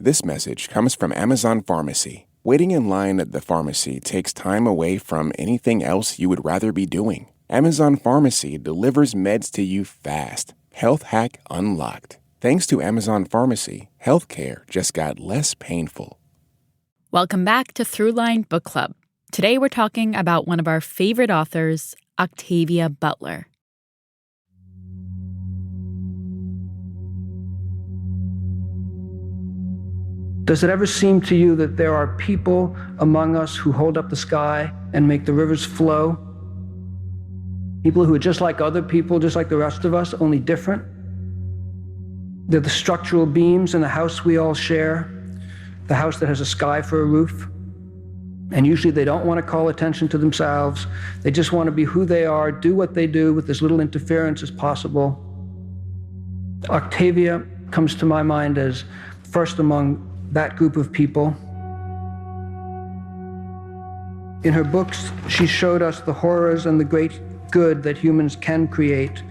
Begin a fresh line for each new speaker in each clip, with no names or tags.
This message comes from Amazon Pharmacy. Waiting in line at the pharmacy takes time away from anything else you would rather be doing. Amazon Pharmacy delivers meds to you fast. Health hack unlocked. Thanks to Amazon Pharmacy, healthcare just got less painful.
Welcome back to Throughline Book Club. Today we're talking about one of our favorite authors, Octavia Butler.
Does it ever seem to you that there are people among us who hold up the sky and make the rivers flow? People who are just like other people, just like the rest of us, only different? They're the structural beams in the house we all share, the house that has a sky for a roof. And usually they don't want to call attention to themselves. They just want to be who they are, do what they do with as little interference as possible. Octavia comes to my mind as first among that group of people. In her books, she showed us the horrors and the great good that humans can create.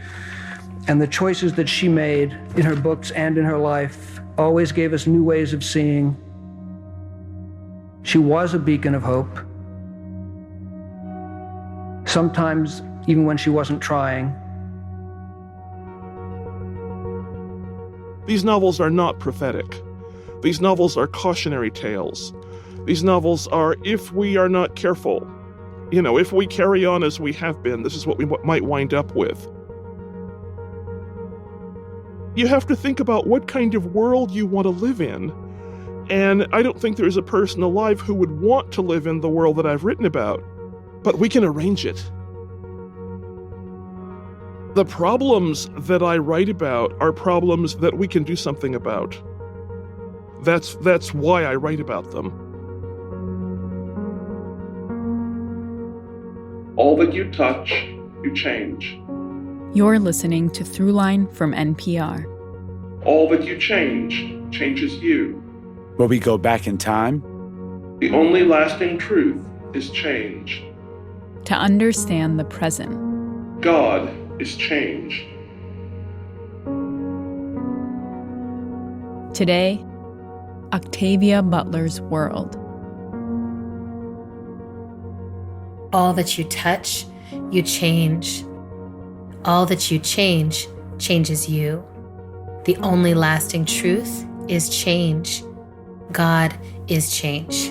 And the choices that she made in her books and in her life always gave us new ways of seeing. She was a beacon of hope. Sometimes even when she wasn't trying.
These novels are not prophetic. These novels are cautionary tales. These novels are, if we are not careful, if we carry on as we have been, this is what we might wind up with. You have to think about what kind of world you want to live in. And I don't think there's a person alive who would want to live in the world that I've written about. But we can arrange it. The problems that I write about are problems that we can do something about. That's why I write about them. All that you touch, you change.
You're listening to Throughline from NPR.
All that you change changes you.
Where we go back in time.
The only lasting truth is change.
To understand the present.
God is change.
Today, Octavia Butler's world.
All that you touch, you change. All that you change changes you. The only lasting truth is change. God is change.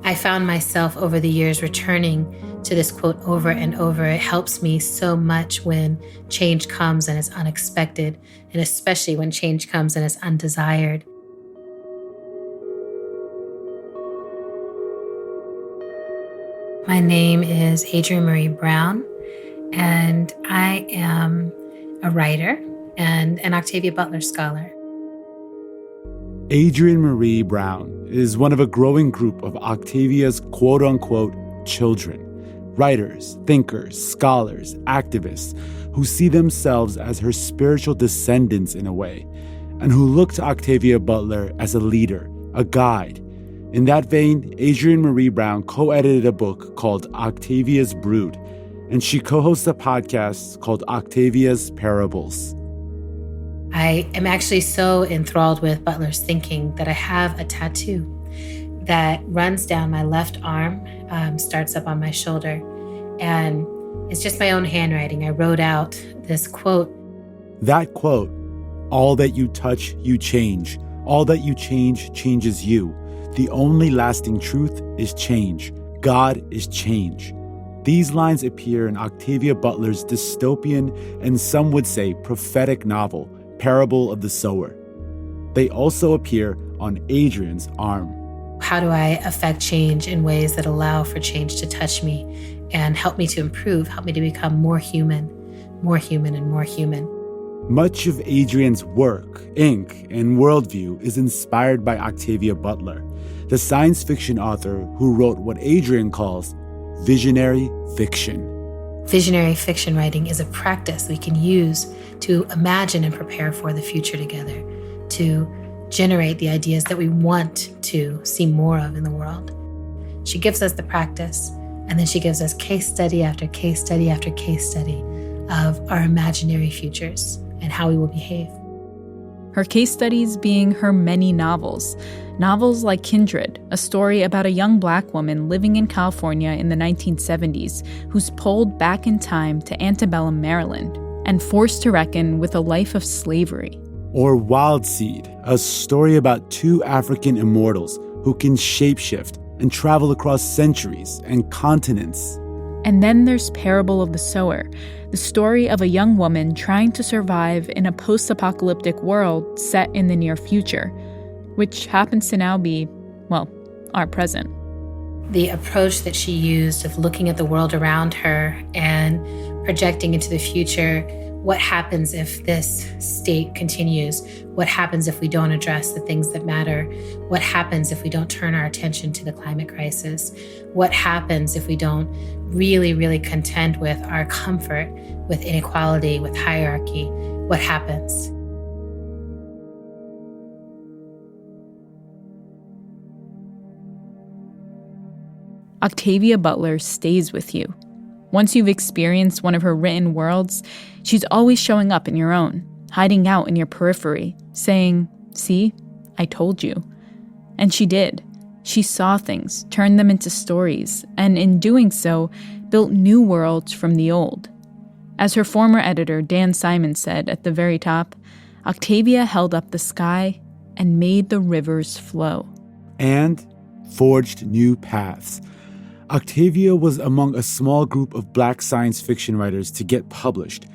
I found myself over the years returning to this quote over and over. It helps me so much when change comes and it's unexpected, and especially when change comes and it's undesired. My name is Adrienne Marie Brown, and I am a writer and an Octavia Butler scholar.
Adrienne Marie Brown is one of a growing group of Octavia's quote-unquote children, writers, thinkers, scholars, activists who see themselves as her spiritual descendants in a way, and who look to Octavia Butler as a leader, a guide. In that vein, Adrienne Marie Brown co-edited a book called Octavia's Brood, and she co-hosts a podcast called Octavia's Parables.
I am actually so enthralled with Butler's thinking that I have a tattoo that runs down my left arm, starts up on my shoulder, and it's just my own handwriting. I wrote out this quote.
That quote, all that you touch, you change. All that you change changes you. The only lasting truth is change. God is change. These lines appear in Octavia Butler's dystopian and some would say prophetic novel, Parable of the Sower. They also appear on Adrienne's arm.
How do I affect change in ways that allow for change to touch me and help me to improve, help me to become more human, and more human?
Much of Adrienne's work, ink, and worldview is inspired by Octavia Butler, the science fiction author who wrote what Adrienne calls visionary fiction.
Visionary fiction writing is a practice we can use to imagine and prepare for the future together, to generate the ideas that we want to see more of in the world. She gives us the practice, and then she gives us case study after case study after case study of our imaginary futures and how we will behave.
Her case studies being her many novels. Novels like Kindred, a story about a young Black woman living in California in the 1970s who's pulled back in time to antebellum Maryland and forced to reckon with a life of slavery.
Or Wild Seed, a story about two African immortals who can shapeshift and travel across centuries and continents.
And then there's Parable of the Sower, the story of a young woman trying to survive in a post-apocalyptic world set in the near future, which happens to now be, well, our present.
The approach that she used of looking at the world around her and projecting into the future, what happens if this state continues? What happens if we don't address the things that matter? What happens if we don't turn our attention to the climate crisis? What happens if we don't really, really contend with our comfort, with inequality, with hierarchy? What happens?
Octavia Butler stays with you. Once you've experienced one of her written worlds, she's always showing up in your own, hiding out in your periphery, saying, "See, I told you." And she did. She saw things, turned them into stories, and in doing so, built new worlds from the old. As her former editor, Dan Simon, said at the very top, Octavia held up the sky and made the rivers flow.
And forged new paths. Octavia was among a small group of Black science fiction writers to get published,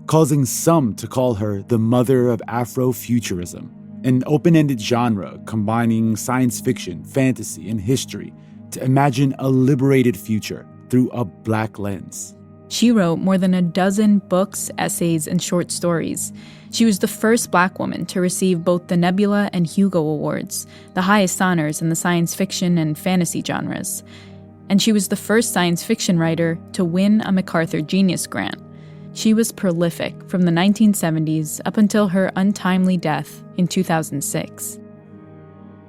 causing some to call her the mother of Afrofuturism, an open-ended genre combining science fiction, fantasy, and history to imagine a liberated future through a Black lens.
She wrote more than a dozen books, essays, and short stories. She was the first Black woman to receive both the Nebula and Hugo Awards, the highest honors in the science fiction and fantasy genres. And she was the first science fiction writer to win a MacArthur Genius Grant. She was prolific from the 1970s up until her untimely death in 2006.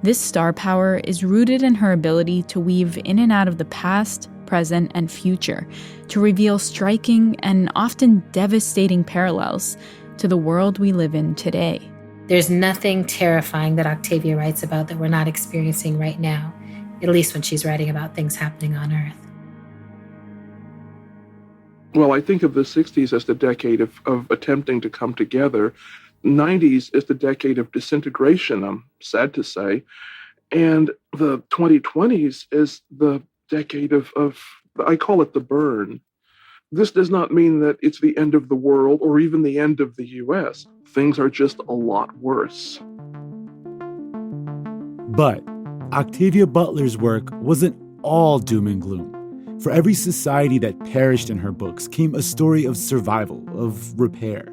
This star power is rooted in her ability to weave in and out of the past, present, and future to reveal striking and often devastating parallels to the world we live in today.
There's nothing terrifying that Octavia writes about that we're not experiencing right now, at least when she's writing about things happening on Earth.
Well, I think of the 60s as the decade of attempting to come together. 90s is the decade of disintegration, I'm sad to say. And the 2020s is the decade of I call it the burn. This does not mean that it's the end of the world or even the end of the US. Things are just a lot worse.
But Octavia Butler's work wasn't all doom and gloom. For every society that perished in her books came a story of survival, of repair.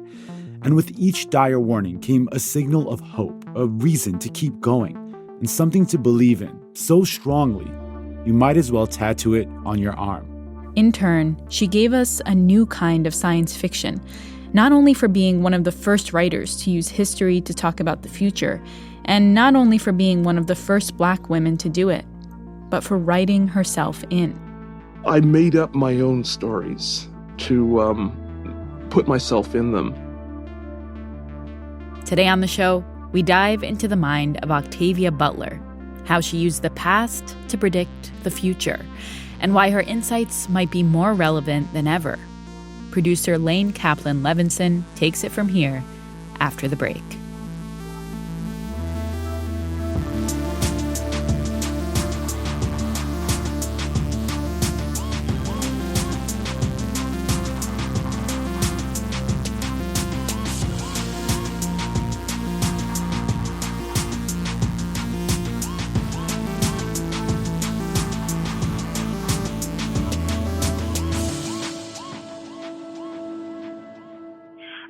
And with each dire warning came a signal of hope, a reason to keep going, and something to believe in so strongly, you might as well tattoo it on your arm.
In turn, she gave us a new kind of science fiction, not only for being one of the first writers to use history to talk about the future, and not only for being one of the first Black women to do it, but for writing herself in.
I made up my own stories to put myself in them.
Today on the show, we dive into the mind of Octavia Butler, how she used the past to predict the future, and why her insights might be more relevant than ever. Producer Lane Kaplan-Levinson takes it from here after the break.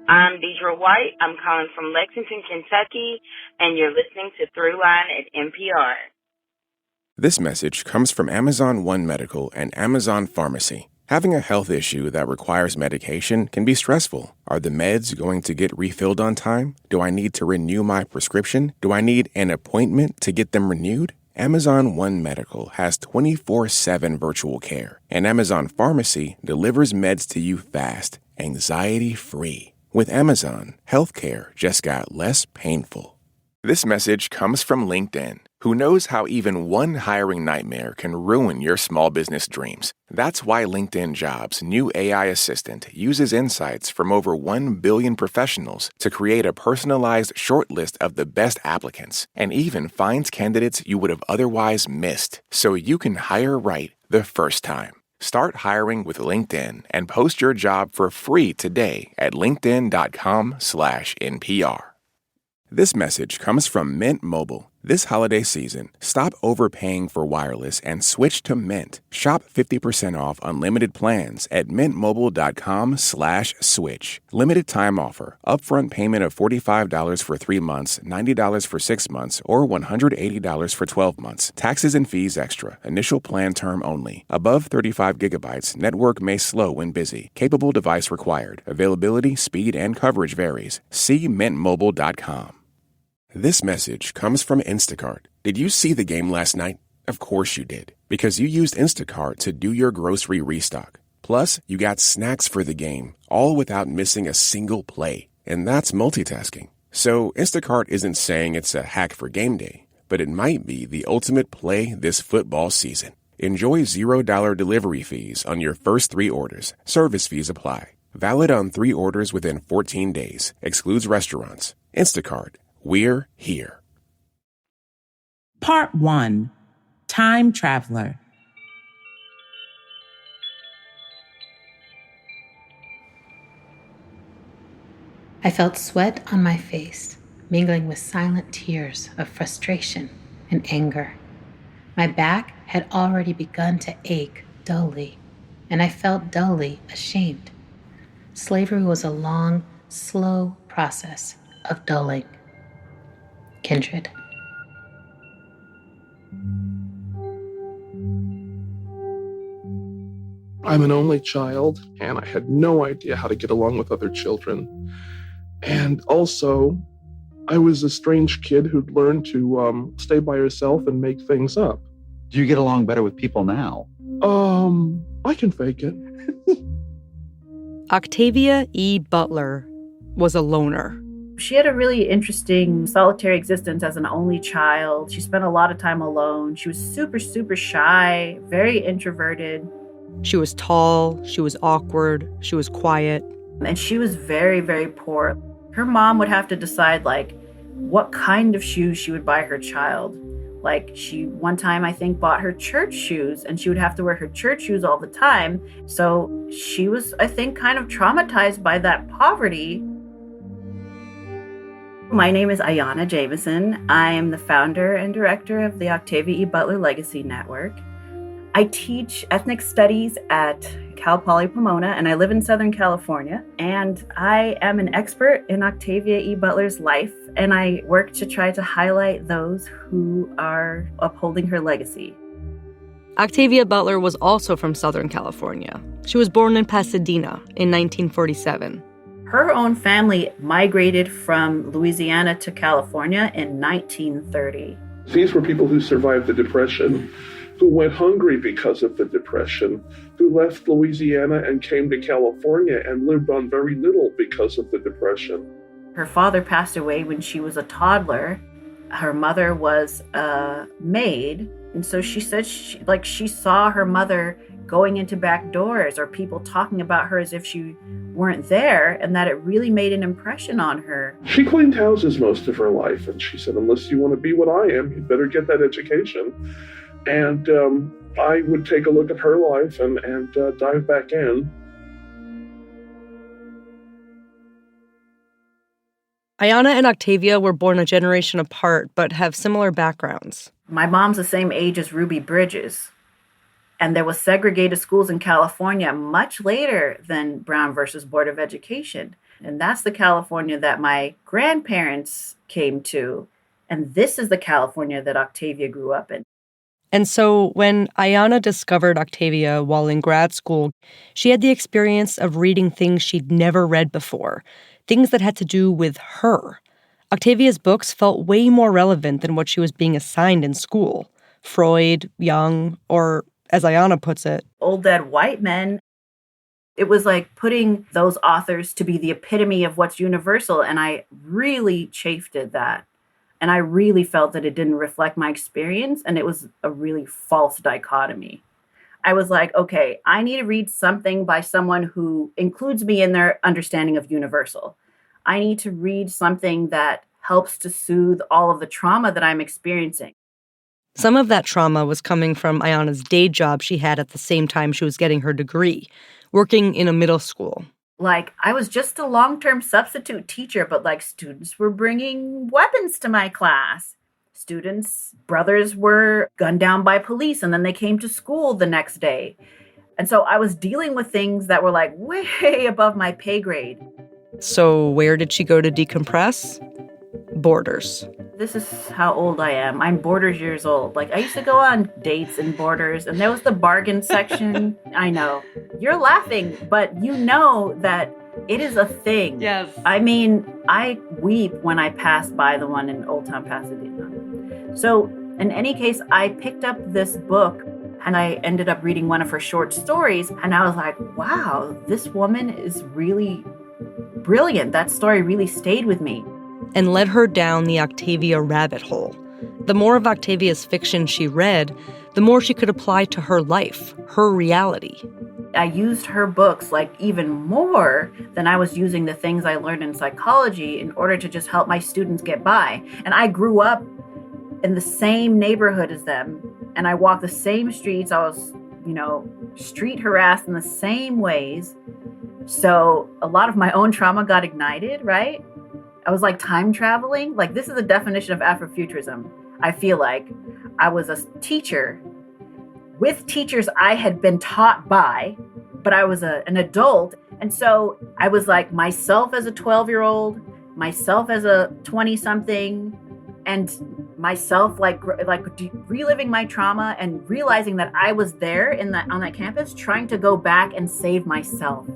I'm Deidre White. I'm calling from Lexington, Kentucky, and you're listening to Throughline at NPR.
This message comes from Amazon One Medical and Amazon Pharmacy. Having a health issue that requires medication can be stressful. Are the meds going to get refilled on time? Do I need to renew my prescription? Do I need an appointment to get them renewed? Amazon One Medical has 24/7 virtual care, and Amazon Pharmacy delivers meds to you fast, anxiety-free. With Amazon, healthcare just got less painful. This message comes from LinkedIn, who knows how even one hiring nightmare can ruin your small business dreams. That's why LinkedIn Jobs' new AI assistant uses insights from over 1 billion professionals to create a personalized shortlist of the best applicants, and even finds candidates you would have otherwise missed, so you can hire right the first time. Start hiring with LinkedIn and post your job for free today at linkedin.com/NPR. This message comes from Mint Mobile. This holiday season, stop overpaying for wireless and switch to Mint. Shop 50% off unlimited plans at mintmobile.com/switch. Limited time offer. Upfront payment of $45 for 3 months, $90 for 6 months, or $180 for 12 months. Taxes and fees extra. Initial plan term only. Above 35 gigabytes, network may slow when busy. Capable device required. Availability, speed, and coverage varies. See mintmobile.com. This message comes from Instacart. Did you see the game last night? Of course you did, because you used Instacart to do your grocery restock. Plus, you got snacks for the game, all without missing a single play. And that's multitasking. So Instacart isn't saying it's a hack for game day, but it might be the ultimate play this football season. Enjoy $0 delivery fees on your first 3 orders. Service fees apply. Valid on 3 orders within 14 days. Excludes restaurants. Instacart. We're here.
Part 1. Time Traveler.
I felt sweat on my face, mingling with silent tears of frustration and anger. My back had already begun to ache dully, and I felt dully ashamed. Slavery was a long, slow process of dulling. Kindred.
I'm an only child, and I had no idea how to get along with other children. And also, I was a strange kid who'd learned to stay by herself and make things up.
Do you get along better with people now?
I can fake it.
Octavia E. Butler was a loner.
She had a really interesting solitary existence as an only child. She spent a lot of time alone. She was super, super shy, very introverted.
She was tall, she was awkward, she was quiet.
And she was very, very poor. Her mom would have to decide, what kind of shoes she would buy her child. She, one time, I think, bought her church shoes, and she would have to wear her church shoes all the time. So she was, I think, kind of traumatized by that poverty. My name is Ayanna Jameson. I am the founder and director of the Octavia E. Butler Legacy Network. I teach ethnic studies at Cal Poly Pomona, and I live in Southern California. And I am an expert in Octavia E. Butler's life, and I work to try to highlight those who are upholding her legacy.
Octavia Butler was also from Southern California. She was born in Pasadena in 1947.
Her own family migrated from Louisiana to California in 1930.
These were people who survived the Depression, who went hungry because of the Depression, who left Louisiana and came to California and lived on very little because of the Depression.
Her father passed away when she was a toddler. Her mother was a maid. And so she said she saw her mother going into back doors or people talking about her as if she weren't there, and that it really made an impression on her.
She cleaned houses most of her life, and she said, unless you want to be what I am, you'd better get that education. And I would take a look at her life and dive back in.
Ayanna and Octavia were born a generation apart, but have similar backgrounds.
My mom's the same age as Ruby Bridges. And there was segregated schools in California much later than Brown versus Board of Education. And that's the California that my grandparents came to. And this is the California that Octavia grew up in.
And so when Ayanna discovered Octavia while in grad school, she had the experience of reading things she'd never read before, things that had to do with her. Octavia's books felt way more relevant than what she was being assigned in school. Freud, Jung, or, as Ayanna puts it,
old dead white men. It was like putting those authors to be the epitome of what's universal. And I really chafed at that. And I really felt that it didn't reflect my experience. And it was a really false dichotomy. I was like, okay, I need to read something by someone who includes me in their understanding of universal. I need to read something that helps to soothe all of the trauma that I'm experiencing.
Some of that trauma was coming from Ayana's day job she had at the same time she was getting her degree, working in a middle school.
Like, I was just a long-term substitute teacher, but like students were bringing weapons to my class. Students' brothers were gunned down by police, and then they came to school the next day. And so I was dealing with things that were like way above my pay grade.
So where did she go to decompress? Borders.
This is how old I am. I'm Borders years old. Like, I used to go on dates in Borders, and there was the bargain section. I know. You're laughing, but you know that it is a thing.
Yes.
I mean, I weep when I pass by the one in Old Town Pasadena. So, in any case, I picked up this book, and I ended up reading one of her short stories, and I was like, wow, this woman is really brilliant. That story really stayed with me.
And led her down the Octavia rabbit hole. The more of Octavia's fiction she read, the more she could apply to her life, her reality.
I used her books like even more than I was using the things I learned in psychology in order to just help my students get by. And I grew up in the same neighborhood as them, and I walked the same streets. I was, street harassed in the same ways. So a lot of my own trauma got ignited, right? I was like time traveling. Like, this is the definition of Afrofuturism. I feel like I was a teacher with teachers I had been taught by, but I was an adult. And so I was like myself as a 12-year-old, myself as a 20-something, and myself like reliving my trauma and realizing that I was there on that campus trying to go back and save myself.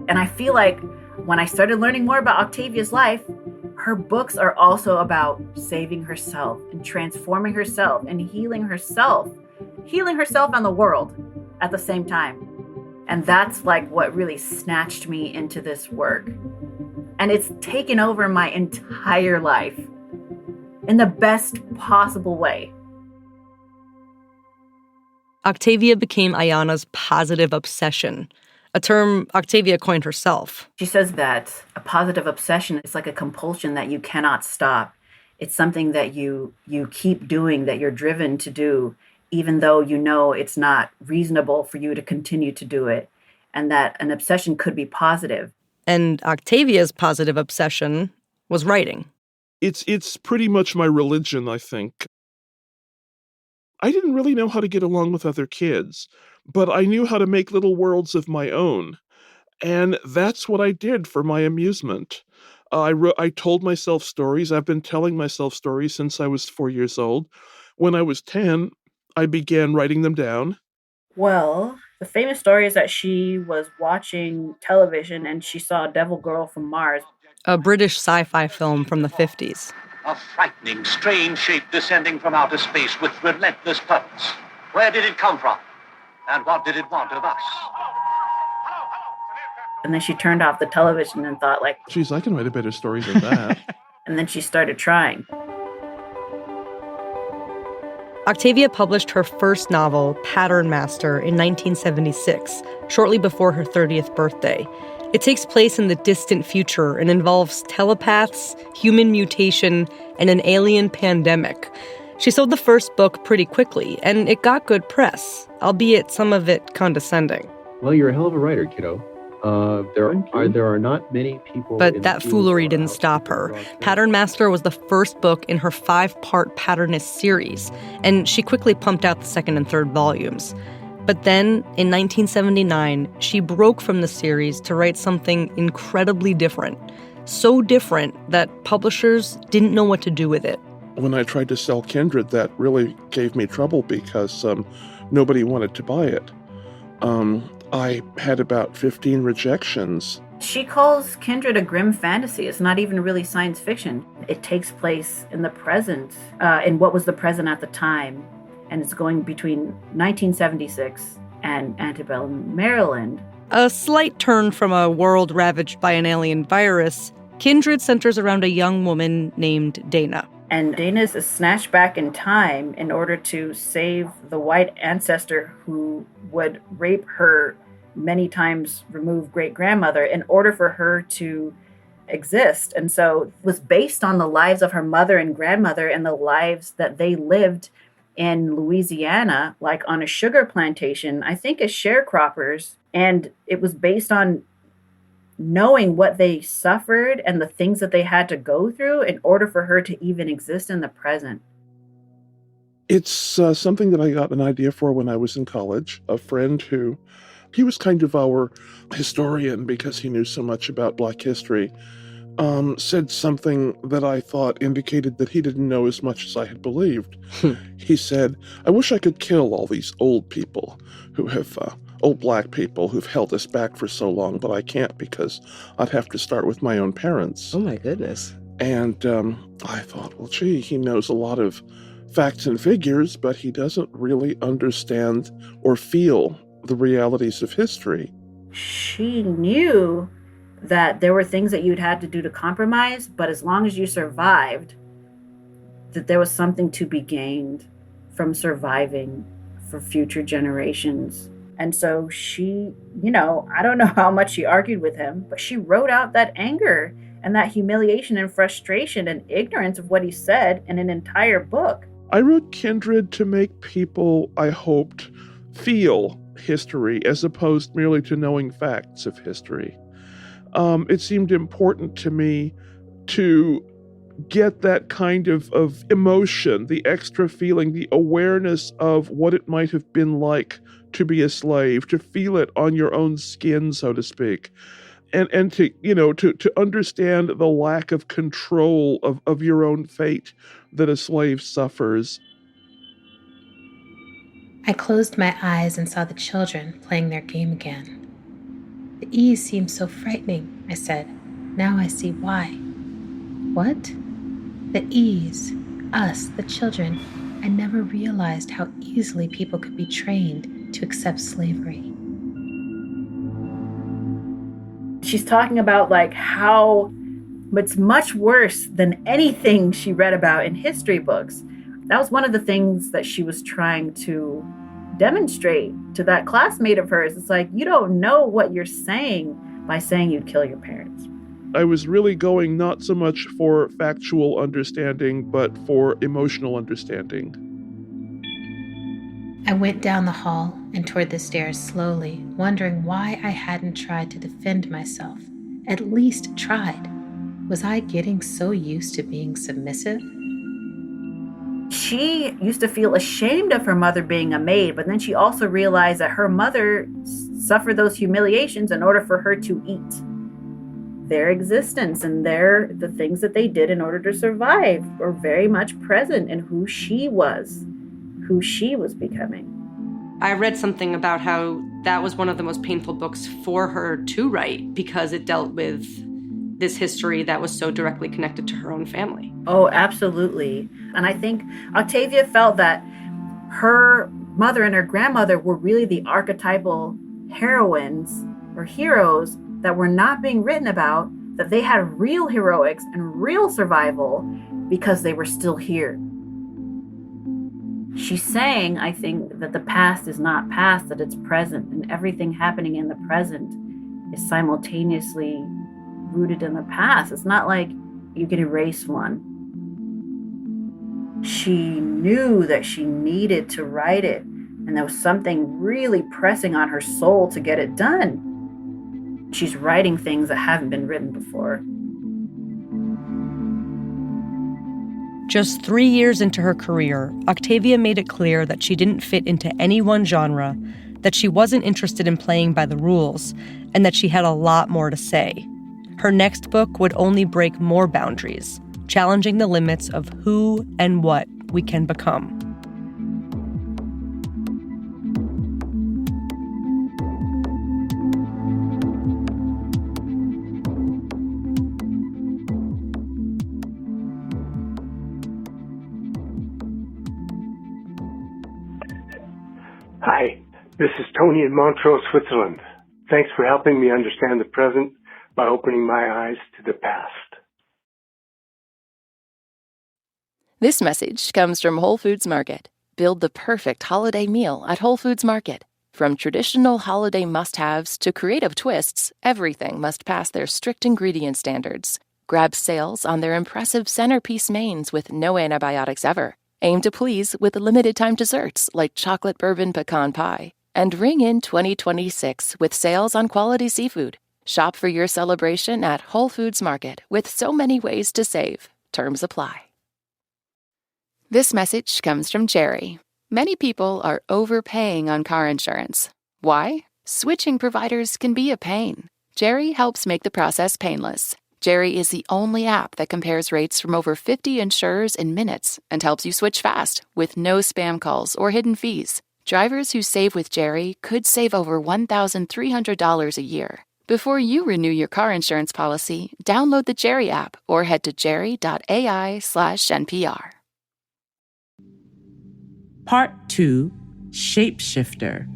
And I feel like when I started learning more about Octavia's life, her books are also about saving herself and transforming herself and healing herself and the world at the same time. And that's like what really snatched me into this work. And it's taken over my entire life in the best possible way.
Octavia became Ayana's positive obsession, a term Octavia coined herself.
She says that a positive obsession is like a compulsion that you cannot stop. It's something that you keep doing, that you're driven to do, even though you know it's not reasonable for you to continue to do it, and that an obsession could be positive.
And Octavia's positive obsession was writing.
It's pretty much my religion, I think. I didn't really know how to get along with other kids, but I knew how to make little worlds of my own. And that's what I did for my amusement. I told myself stories. I've been telling myself stories since I was 4 years old. When I was 10, I began writing them down.
Well, the famous story is that she was watching television and she saw Devil Girl from Mars.
A British sci-fi film from the 50s.
A frightening, strange shape descending from outer space with relentless purpose. Where did it come from? And what did it want of us?
And then she turned off the television and thought, like,
geez, I can write a better story than that.
And then she started trying.
Octavia published her first novel, Pattern Master, in 1976, shortly before her 30th birthday. It takes place in the distant future and involves telepaths, human mutation, and an alien pandemic. She sold the first book pretty quickly, and it got good press, albeit some of it condescending.
Well, you're a hell of a writer, kiddo. There are not many people.
But that foolery didn't stop her. Pattern Master was the first book in her 5-part Patternist series, and she quickly pumped out the second and third volumes. But then, in 1979, she broke from the series to write something incredibly different. So different that publishers didn't know what to do with it.
When I tried to sell Kindred, that really gave me trouble because nobody wanted to buy it. I had about 15 rejections.
She calls Kindred a grim fantasy. It's not even really science fiction. It takes place in the present, in what was the present at the time. And it's going between 1976 and antebellum Maryland.
A slight turn from a world ravaged by an alien virus, Kindred centers around a young woman named Dana.
And Dana is snatched back in time in order to save the white ancestor who would rape her many times removed great-grandmother in order for her to exist. And so it was based on the lives of her mother and grandmother and the lives that they lived in Louisiana, like on a sugar plantation, I think as sharecroppers. And it was based on knowing what they suffered and the things that they had to go through in order for her to even exist in the present.
It's something that I got an idea for when I was in college. A friend he was kind of our historian because he knew so much about Black history, said something that I thought indicated that he didn't know as much as I had believed. He said, I wish I could kill all these old people who have, old Black people who've held us back for so long, but I can't because I'd have to start with my own parents.
Oh my goodness.
And I thought, well, gee, he knows a lot of facts and figures, but he doesn't really understand or feel the realities of history.
She knew that there were things that you'd had to do to compromise, but as long as you survived, that there was something to be gained from surviving for future generations. And so she, I don't know how much she argued with him, but she wrote out that anger and that humiliation and frustration and ignorance of what he said in an entire book.
I wrote Kindred to make people, I hoped, feel history as opposed merely to knowing facts of history. It seemed important to me to get that kind of emotion, the extra feeling, the awareness of what it might have been like to be a slave, to feel it on your own skin, so to speak, and to understand the lack of control of your own fate that a slave suffers.
I closed my eyes and saw the children playing their game again. The ease seemed so frightening, I said. Now I see why. What? The ease. Us, the children. I never realized how easily people could be trained to accept slavery.
She's talking about how it's much worse than anything she read about in history books. That was one of the things that she was trying to demonstrate to that classmate of hers. It's like, you don't know what you're saying by saying you'd kill your parents.
I was really going not so much for factual understanding, but for emotional understanding.
I went down the hall and toward the stairs slowly, wondering why I hadn't tried to defend myself. At least tried. Was I getting so used to being submissive?
She used to feel ashamed of her mother being a maid, but then she also realized that her mother suffered those humiliations in order for her to eat. Their existence and the things that they did in order to survive were very much present in who she was becoming.
I read something about how that was one of the most painful books for her to write because it dealt with this history that was so directly connected to her own family.
Oh, absolutely. And I think Octavia felt that her mother and her grandmother were really the archetypal heroines or heroes that were not being written about, that they had real heroics and real survival because they were still here. She's saying, I think, that the past is not past, that it's present, and everything happening in the present is simultaneously rooted in the past. It's not like you can erase one. She knew that she needed to write it, and there was something really pressing on her soul to get it done. She's writing things that haven't been written before.
Just 3 years into her career, Octavia made it clear that she didn't fit into any one genre, that she wasn't interested in playing by the rules, and that she had a lot more to say. Her next book would only break more boundaries, challenging the limits of who and what we can become.
Hi,
This is Tony in Montreux, Switzerland. Thanks for helping me understand the present by opening my eyes to the past.
This message comes from Whole Foods Market. Build the perfect holiday meal at Whole Foods Market. From traditional holiday must-haves to creative twists, everything must pass their strict ingredient standards. Grab sales on their impressive centerpiece mains with no antibiotics ever. Aim to please with limited-time desserts like chocolate bourbon pecan pie. And ring in 2026 with sales on quality seafood. Shop for your celebration at Whole Foods Market with so many ways to save. Terms apply. This message comes from Jerry. Many people are overpaying on car insurance. Why? Switching providers can be a pain. Jerry helps make the process painless. Jerry is the only app that compares rates from over 50 insurers in minutes and helps you switch fast with no spam calls or hidden fees. Drivers who save with Jerry could save over $1,300 a year. Before you renew your car insurance policy, download the Jerry app or head to jerry.ai/NPR.
Part 2, Shapeshifter.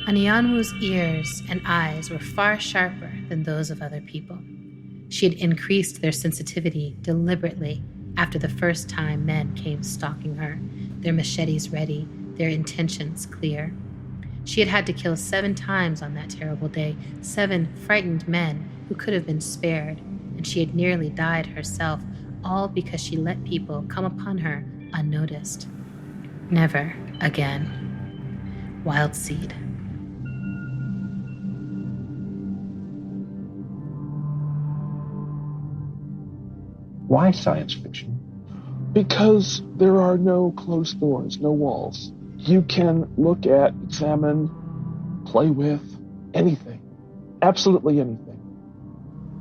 Anyanwu's ears and eyes were far sharper than those of other people. She had increased their sensitivity deliberately after the first time men came stalking her, their machetes ready, their intentions clear. She had had to kill 7 times on that terrible day, 7 frightened men who could have been spared, and she had nearly died herself, all because she let people come upon her unnoticed. Never again. Wild Seed.
Why science fiction?
Because there are no closed doors, no walls. You can look at, examine, play with anything. Absolutely anything.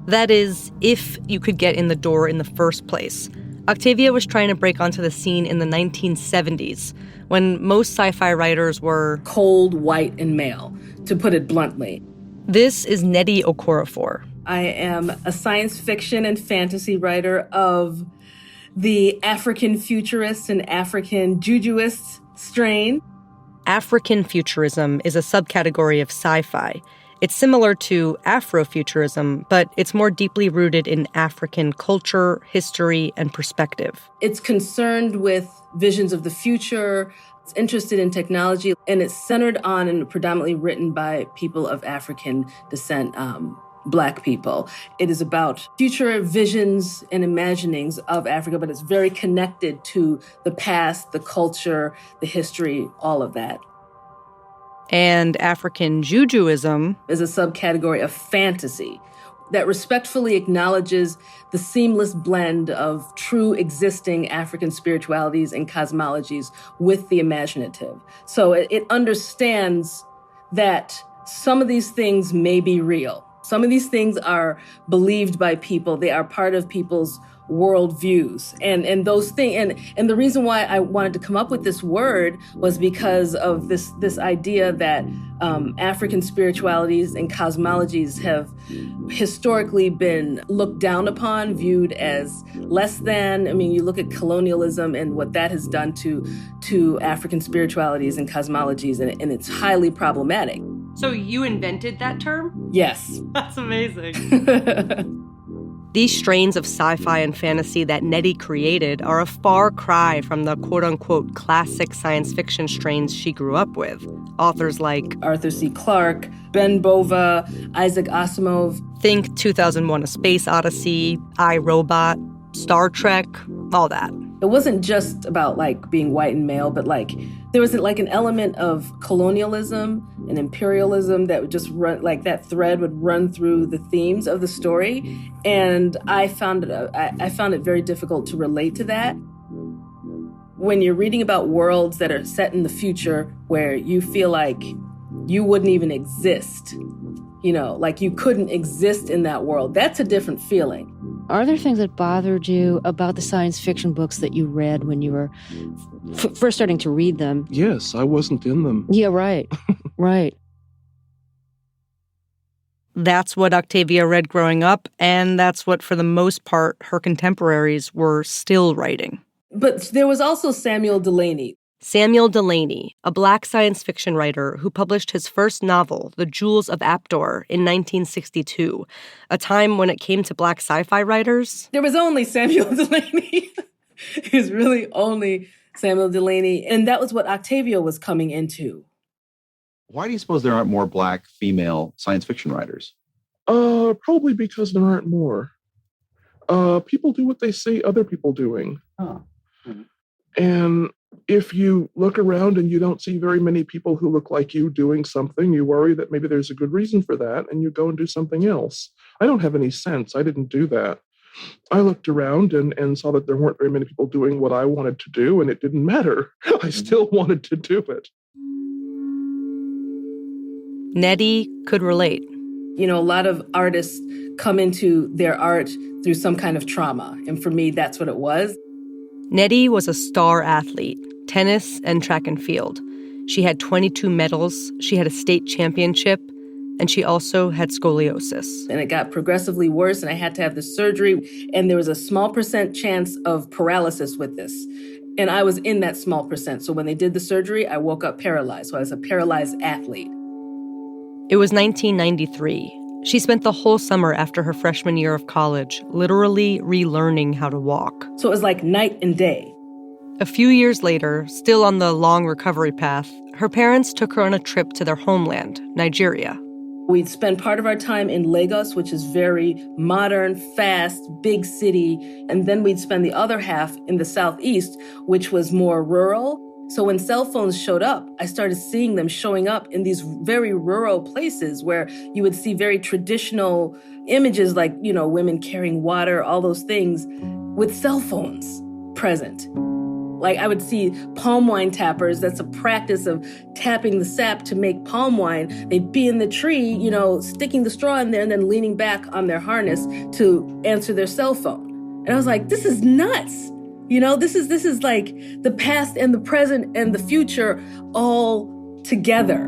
That is, if you could get in the door in the first place. Octavia was trying to break onto the scene in the 1970s, when most sci-fi writers were
cold, white, and male, to put it bluntly.
This is Nnedi Okorafor.
I am a science fiction and fantasy writer of the African futurist and African jujuist strain.
African futurism is a subcategory of sci-fi. It's similar to Afrofuturism, but it's more deeply rooted in African culture, history, and perspective.
It's concerned with visions of the future. It's interested in technology, and it's centered on and predominantly written by people of African descent, Black people. It is about future visions and imaginings of Africa, but it's very connected to the past, the culture, the history, all of that.
And African Jujuism
is a subcategory of fantasy that respectfully acknowledges the seamless blend of true existing African spiritualities and cosmologies with the imaginative. So it understands that some of these things may be real. Some of these things are believed by people. They are part of people's worldviews. And those things, and the reason why I wanted to come up with this word was because of this idea that African spiritualities and cosmologies have historically been looked down upon, viewed as less than. I mean, you look at colonialism and what that has done to African spiritualities and cosmologies, and it's highly problematic.
So you invented that term?
Yes.
That's amazing. These strains of sci-fi and fantasy that Nnedi created are a far cry from the quote-unquote classic science fiction strains she grew up with. Authors like
Arthur C. Clarke, Ben Bova, Isaac Asimov.
Think 2001: A Space Odyssey, I, Robot, Star Trek, all that.
It wasn't just about being white and male, but there was an element of colonialism and imperialism that would just run, that thread would run through the themes of the story. And I found it very difficult to relate to that. When you're reading about worlds that are set in the future where you feel like you wouldn't even exist, you couldn't exist in that world, that's a different feeling.
Are there things that bothered you about the science fiction books that you read when you were first starting to read them?
Yes, I wasn't in them.
Yeah, right. Right.
That's what Octavia read growing up, and that's what, for the most part, her contemporaries were still writing.
But there was also Samuel Delany.
Samuel Delany, a Black science fiction writer who published his first novel, The Jewels of Aptor, in 1962, a time when it came to Black sci-fi writers.
There was only Samuel Delany. It was really only Samuel Delany, and that was what Octavia was coming into.
Why do you suppose there aren't more Black female science fiction writers?
Probably because there aren't more. People do what they see other people doing.
Oh.
And if you look around and you don't see very many people who look like you doing something, you worry that maybe there's a good reason for that, and you go and do something else. I don't have any sense. I didn't do that. I looked around and saw that there weren't very many people doing what I wanted to do, and it didn't matter. I still wanted to do it.
Nettie could relate.
You know, a lot of artists come into their art through some kind of trauma. And for me, that's what it was.
Nettie was a star athlete, tennis and track and field. She had 22 medals, she had a state championship, and she also had scoliosis.
And it got progressively worse, and I had to have the surgery. And there was a small % chance of paralysis with this. And I was in that small %. So when they did the surgery, I woke up paralyzed. So I was a paralyzed athlete.
It was 1993. She spent the whole summer after her freshman year of college literally relearning how to walk.
So it was like night and day.
A few years later, still on the long recovery path, her parents took her on a trip to their homeland, Nigeria.
We'd spend part of our time in Lagos, which is very modern, fast, big city. And then we'd spend the other half in the southeast, which was more rural. So when cell phones showed up, I started seeing them showing up in these very rural places where you would see very traditional images like, you know, women carrying water, all those things, with cell phones present. Like I would see palm wine tappers. That's a practice of tapping the sap to make palm wine. They'd be in the tree, you know, sticking the straw in there and then leaning back on their harness to answer their cell phone. And I was like, this is nuts. You know, this is like the past and the present and the future all together.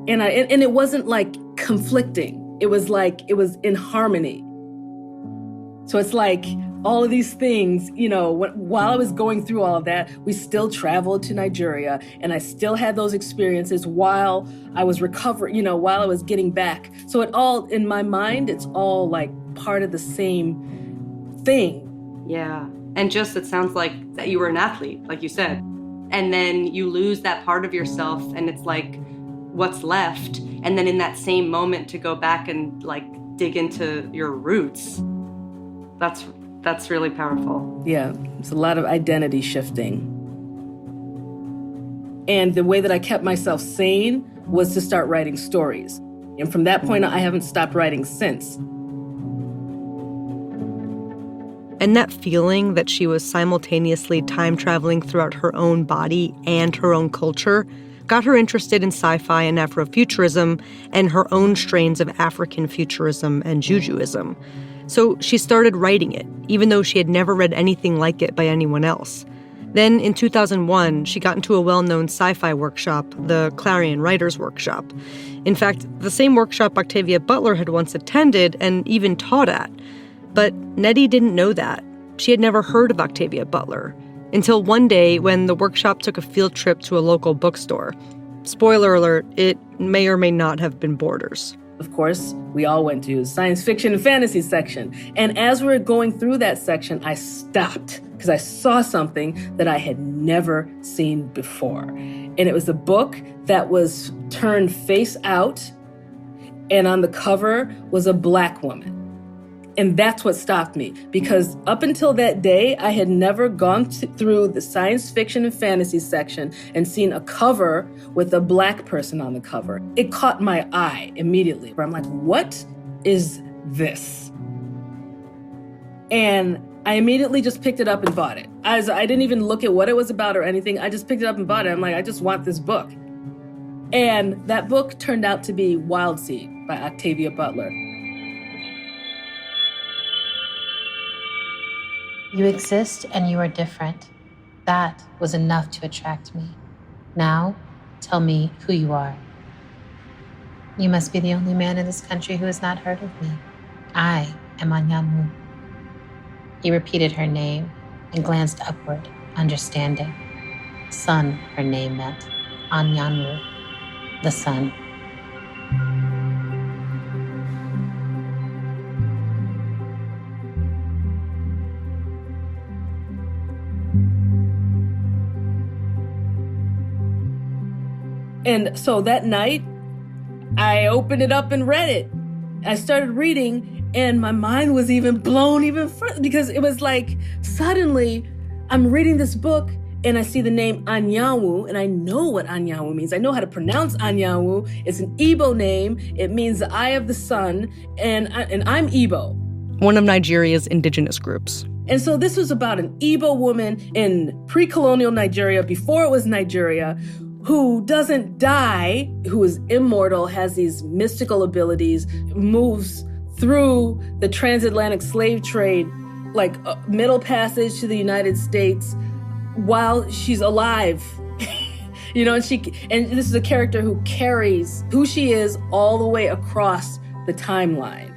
And it wasn't like conflicting. It was like, it was in harmony. So it's like all of these things, you know, while I was going through all of that, we still traveled to Nigeria, and I still had those experiences while I was recovering, you know, while I was getting back. So it all, in my mind, it's all like part of the same thing.
Yeah. And just, it sounds like that you were an athlete, like you said. And then you lose that part of yourself, and it's like, what's left? And then in that same moment to go back and like dig into your roots, that's really powerful.
Yeah, it's a lot of identity shifting. And the way that I kept myself sane was to start writing stories. And from that point on, I haven't stopped writing since.
And that feeling that she was simultaneously time-traveling throughout her own body and her own culture got her interested in sci-fi and Afrofuturism and her own strains of African futurism and Jujuism. So she started writing it, even though she had never read anything like it by anyone else. Then in 2001, she got into a well-known sci-fi workshop, the Clarion Writers Workshop. In fact, the same workshop Octavia Butler had once attended and even taught at. But Nettie didn't know that. She had never heard of Octavia Butler until one day when the workshop took a field trip to a local bookstore. Spoiler alert, it may or may not have been Borders.
Of course, we all went to science fiction and fantasy section. And as we were going through that section, I stopped because I saw something that I had never seen before. And it was a book that was turned face out, and on the cover was a Black woman. And that's what stopped me, because up until that day, I had never gone through the science fiction and fantasy section and seen a cover with a Black person on the cover. It caught my eye immediately, where I'm like, what is this? And I immediately just picked it up and bought it. I didn't even look at what it was about or anything. I just picked it up and bought it. I'm like, I just want this book. And that book turned out to be Wild Seed by Octavia Butler.
You exist and you are different. That was enough to attract me. Now, tell me who you are. You must be the only man in this country who has not heard of me. I am Anyanwu. He repeated her name and glanced upward, understanding. Sun, her name meant. Anyanwu, the sun.
And so that night, I opened it up and read it. I started reading, and my mind was even blown even further, because it was like suddenly I'm reading this book and I see the name Anyanwu, and I know what Anyanwu means. I know how to pronounce Anyanwu. It's an Igbo name. It means the eye of the sun, and I'm Igbo.
One of Nigeria's indigenous groups.
And so this was about an Igbo woman in pre-colonial Nigeria, before it was Nigeria, who doesn't die, who is immortal, has these mystical abilities, moves through the transatlantic slave trade, like a middle passage to the United States, while she's alive. You know, and this is a character who carries who she is all the way across the timeline.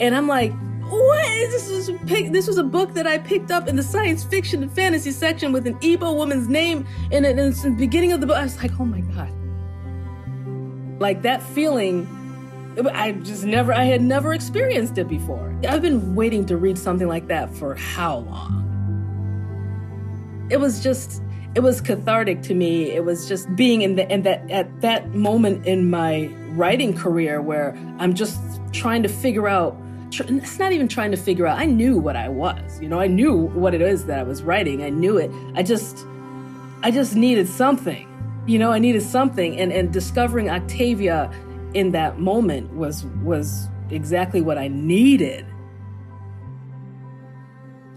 And I'm like, what? This was a book that I picked up in the science fiction and fantasy section with an Igbo woman's name in it. And it's the beginning of the book. I was like, oh my God. Like that feeling, I had never experienced it before. I've been waiting to read something like that for how long? It was cathartic to me. It was just being at that moment in my writing career where I'm just trying to figure out. It's not even trying to figure out. I knew what I was. I knew what it is that I was writing. I knew it. I just needed something. I needed something. And discovering Octavia in that moment was exactly what I needed.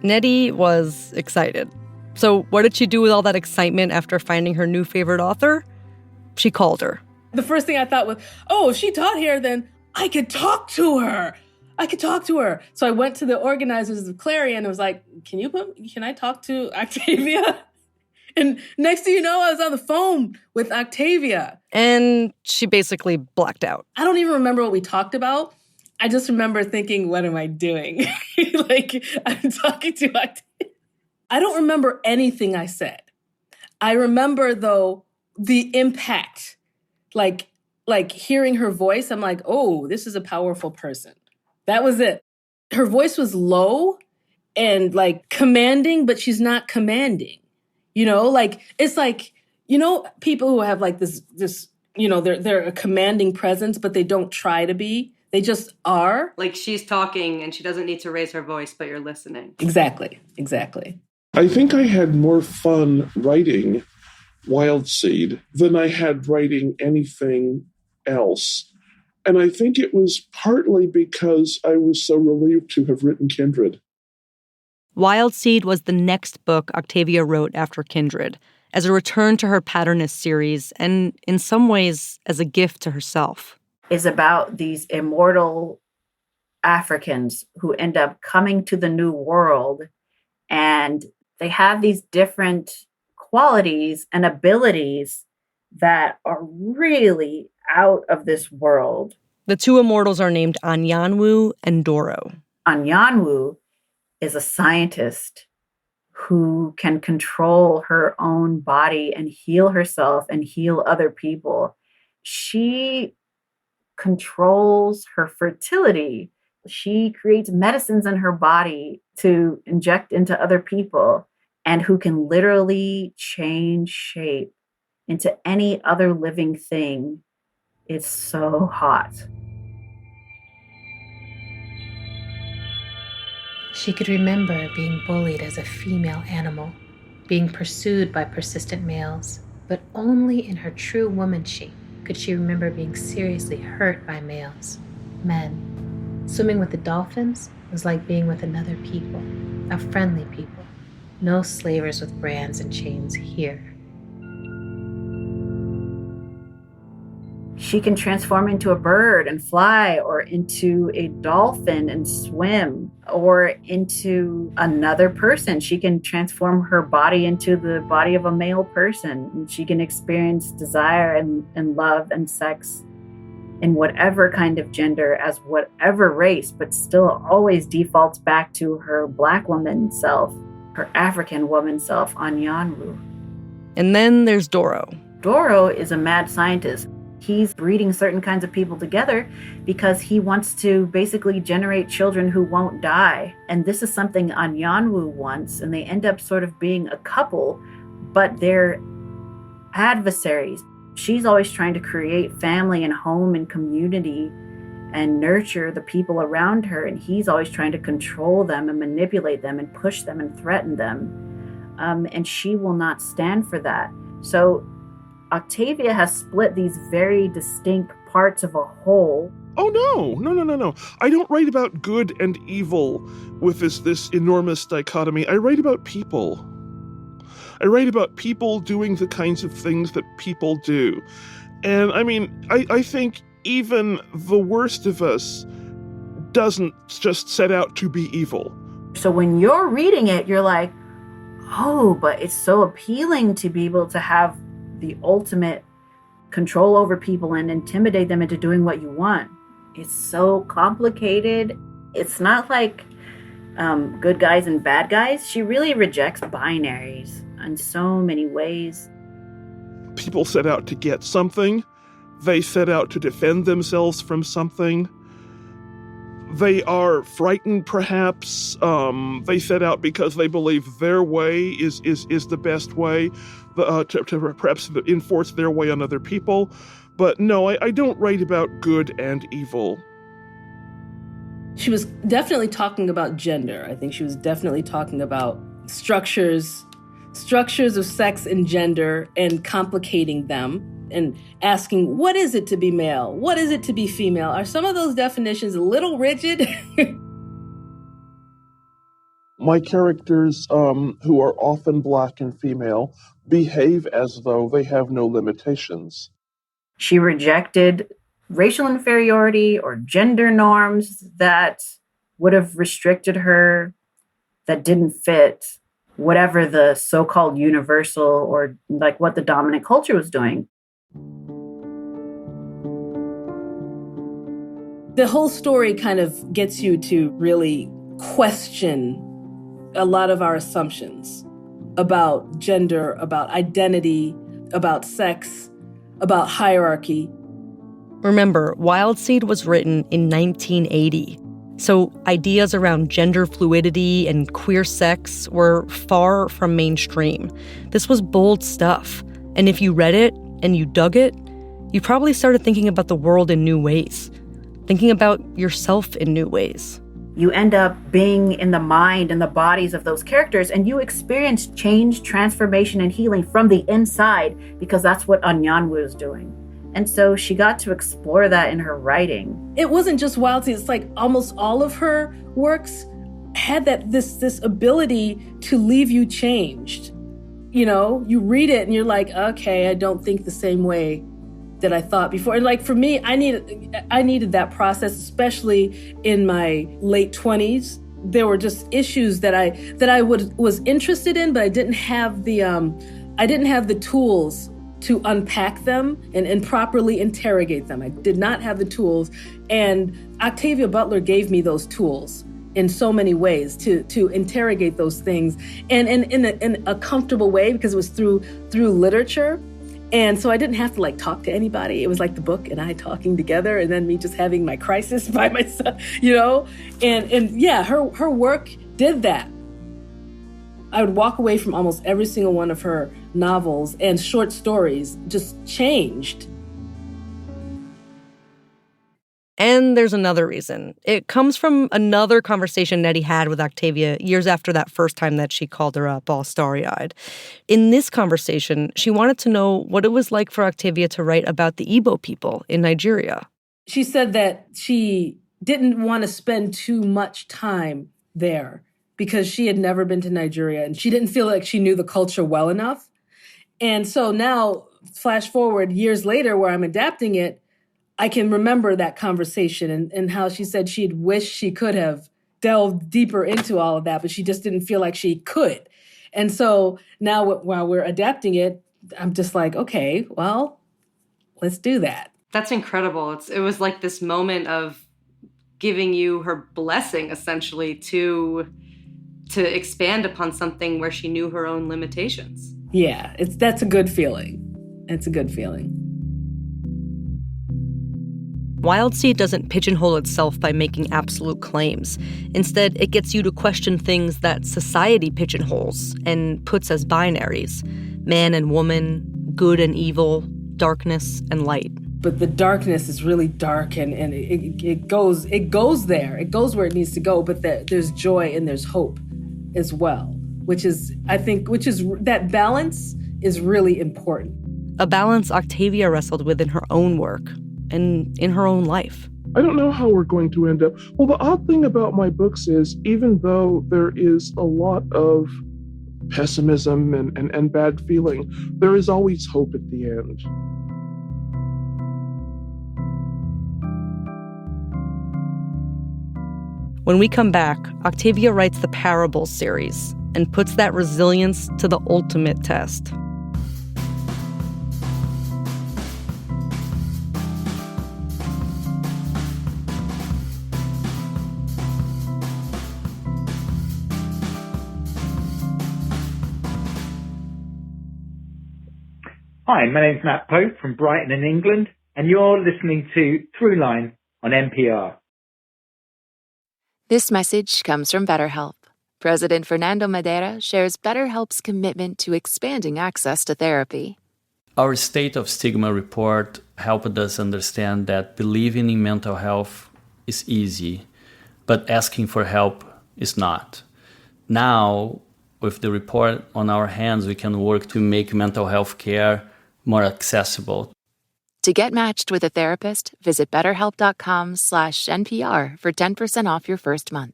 Nettie was excited. So what did she do with all that excitement after finding her new favorite author? She called her.
The first thing I thought was, oh, if she taught here, then I could talk to her. So I went to the organizers of Clarion and was like, can I talk to Octavia? And next thing you know, I was on the phone with Octavia.
And she basically blacked out.
I don't even remember what we talked about. I just remember thinking, what am I doing? Like, I'm talking to Octavia. I don't remember anything I said. I remember, though, the impact. Like hearing her voice, I'm like, oh, this is a powerful person. That was it. Her voice was low and like commanding, but she's not commanding. It's like, people who have like this, they're a commanding presence, but they don't try to be. They just are.
Like she's talking and she doesn't need to raise her voice, but you're listening.
Exactly.
I think I had more fun writing Wild Seed than I had writing anything else. And I think it was partly because I was so relieved to have written Kindred.
Wild Seed was the next book Octavia wrote after Kindred, as a return to her Patternist series and, in some ways, as a gift to herself.
Is about these immortal Africans who end up coming to the New World, and they have these different qualities and abilities that are really out of this world.
The two immortals are named Anyanwu and Doro.
Anyanwu is a scientist who can control her own body and heal herself and heal other people. She controls her fertility. She creates medicines in her body to inject into other people, and who can literally change shape into any other living thing. It's so hot.
She could remember being bullied as a female animal, being pursued by persistent males, but only in her true woman shape could she remember being seriously hurt by males, men. Swimming with the dolphins was like being with another people, a friendly people. No slavers with brands and chains here.
She can transform into a bird and fly, or into a dolphin and swim, or into another person. She can transform her body into the body of a male person. And she can experience desire and love and sex in whatever kind of gender, as whatever race, but still always defaults back to her Black woman self. her African woman self, Anyanwu.
And then there's Doro.
Doro is a mad scientist. He's breeding certain kinds of people together because he wants to basically generate children who won't die. And this is something Anyanwu wants, and they end up sort of being a couple, but they're adversaries. She's always trying to create family and home and community and nurture the people around her, and he's always trying to control them and manipulate them and push them and threaten them. And she will not stand for that. So Octavia has split these very distinct parts of a whole.
Oh, no. I don't write about good and evil with this enormous dichotomy. I write about people. I write about people doing the kinds of things that people do. And I mean, I think even the worst of us doesn't just set out to be evil.
So when you're reading it, you're like, oh, but it's so appealing to be able to have the ultimate control over people and intimidate them into doing what you want. It's so complicated. It's not like good guys and bad guys. She really rejects binaries in so many ways.
People set out to get something. They set out to defend themselves from something. They are frightened, perhaps. They set out because they believe their way is the best way to perhaps enforce their way on other people. But no, I don't write about good and evil.
She was definitely talking about gender. I think she was definitely talking about structures of sex and gender and complicating them and asking, what is it to be male? What is it to be female? Are some of those definitions a little rigid?
My characters, who are often Black and female, behave as though they have no limitations.
She rejected racial inferiority or gender norms that would have restricted her, that didn't fit whatever the so-called universal or like what the dominant culture was doing.
The whole story kind of gets you to really question a lot of our assumptions about gender, about identity, about sex, about hierarchy.
Remember, Wild Seed was written in 1980. So ideas around gender fluidity and queer sex were far from mainstream. This was bold stuff. And if you read it and you dug it, you probably started thinking about the world in new ways, thinking about yourself in new ways.
You end up being in the mind and the bodies of those characters, and you experience change, transformation, and healing from the inside because that's what Anyanwu is doing. And so she got to explore that in her writing.
It wasn't just Wild Seed. It's like almost all of her works had this ability to leave you changed. You know, you read it and you're like, okay, I don't think the same way that I thought before. And like for me, I needed that process, especially in my late 20s. There were just issues that I was interested in, but I didn't have the tools to unpack them and properly interrogate them. I did not have the tools. And Octavia Butler gave me those tools in so many ways to interrogate those things and in a comfortable way because it was through literature. And so I didn't have to like talk to anybody. It was like the book and I talking together and then me just having my crisis by myself, you know? And yeah, her work did that. I would walk away from almost every single one of her novels and short stories just changed.
And there's another reason. It comes from another conversation Nettie had with Octavia years after that first time that she called her up all starry-eyed. In this conversation, she wanted to know what it was like for Octavia to write about the Igbo people in Nigeria.
She said that she didn't want to spend too much time there because she had never been to Nigeria and she didn't feel like she knew the culture well enough. And so now, flash forward years later where I'm adapting it, I can remember that conversation and how she said she'd wish she could have delved deeper into all of that, but she just didn't feel like she could. And so now while we're adapting it, I'm just like, okay, well, let's do that.
That's incredible. It was like this moment of giving you her blessing, essentially, to to expand upon something where she knew her own limitations.
Yeah, that's a good feeling. It's a good feeling.
Wild Seed doesn't pigeonhole itself by making absolute claims. Instead, it gets you to question things that society pigeonholes and puts as binaries: man and woman, good and evil, darkness and light.
But the darkness is really dark, and it goes there. It goes where it needs to go, but there's joy and there's hope as well, which is that balance is really important.
A balance Octavia wrestled with in her own work and in her own life.
I don't know how we're going to end up. Well, the odd thing about my books is, even though there is a lot of pessimism and bad feeling, there is always hope at the end.
When we come back, Octavia writes the Parables series and puts that resilience to the ultimate test.
Hi, my name's Matt Pope from Brighton in England, and you're listening to Throughline on NPR.
This message comes from BetterHelp. President Fernando Madeira shares BetterHelp's commitment to expanding access to therapy.
Our State of Stigma report helped us understand that believing in mental health is easy, but asking for help is not. Now, with the report on our hands, we can work to make mental health care more accessible.
To get matched with a therapist, visit BetterHelp.com/NPR for 10% off your first month.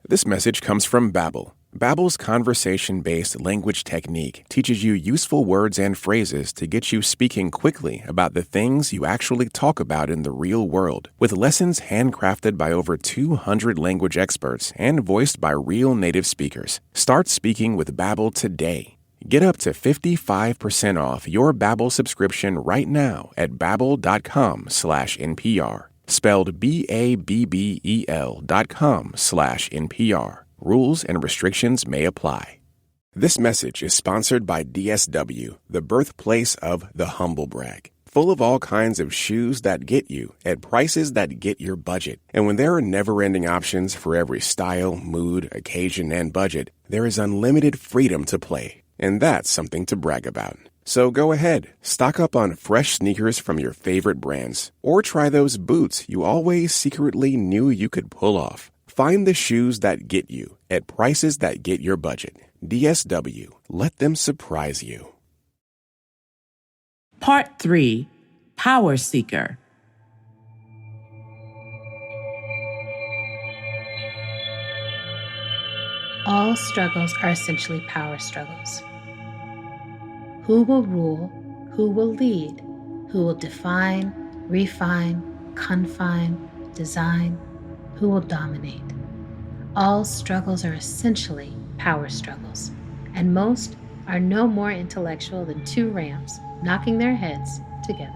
This message comes from Babbel. Babbel's conversation-based language technique teaches you useful words and phrases to get you speaking quickly about the things you actually talk about in the real world, with lessons handcrafted by over 200 language experts and voiced by real native speakers. Start speaking with Babbel today. Get up to 55% off your Babbel subscription right now at babbel.com/NPR. Spelled BABBEL.com/NPR. Rules and restrictions may apply. This message is sponsored by DSW, the birthplace of the humble brag. Full of all kinds of shoes that get you at prices that get your budget. And when there are never-ending options for every style, mood, occasion, and budget, there is unlimited freedom to play. And that's something to brag about. So go ahead, stock up on fresh sneakers from your favorite brands, or try those boots you always secretly knew you could pull off. Find the shoes that get you at prices that get your budget. DSW, let them surprise you.
Part 3, Power Seeker.
All struggles are essentially power struggles. Who will rule? Who will lead? Who will define, refine, confine, design? Who will dominate? All struggles are essentially power struggles, and most are no more intellectual than two rams knocking their heads together.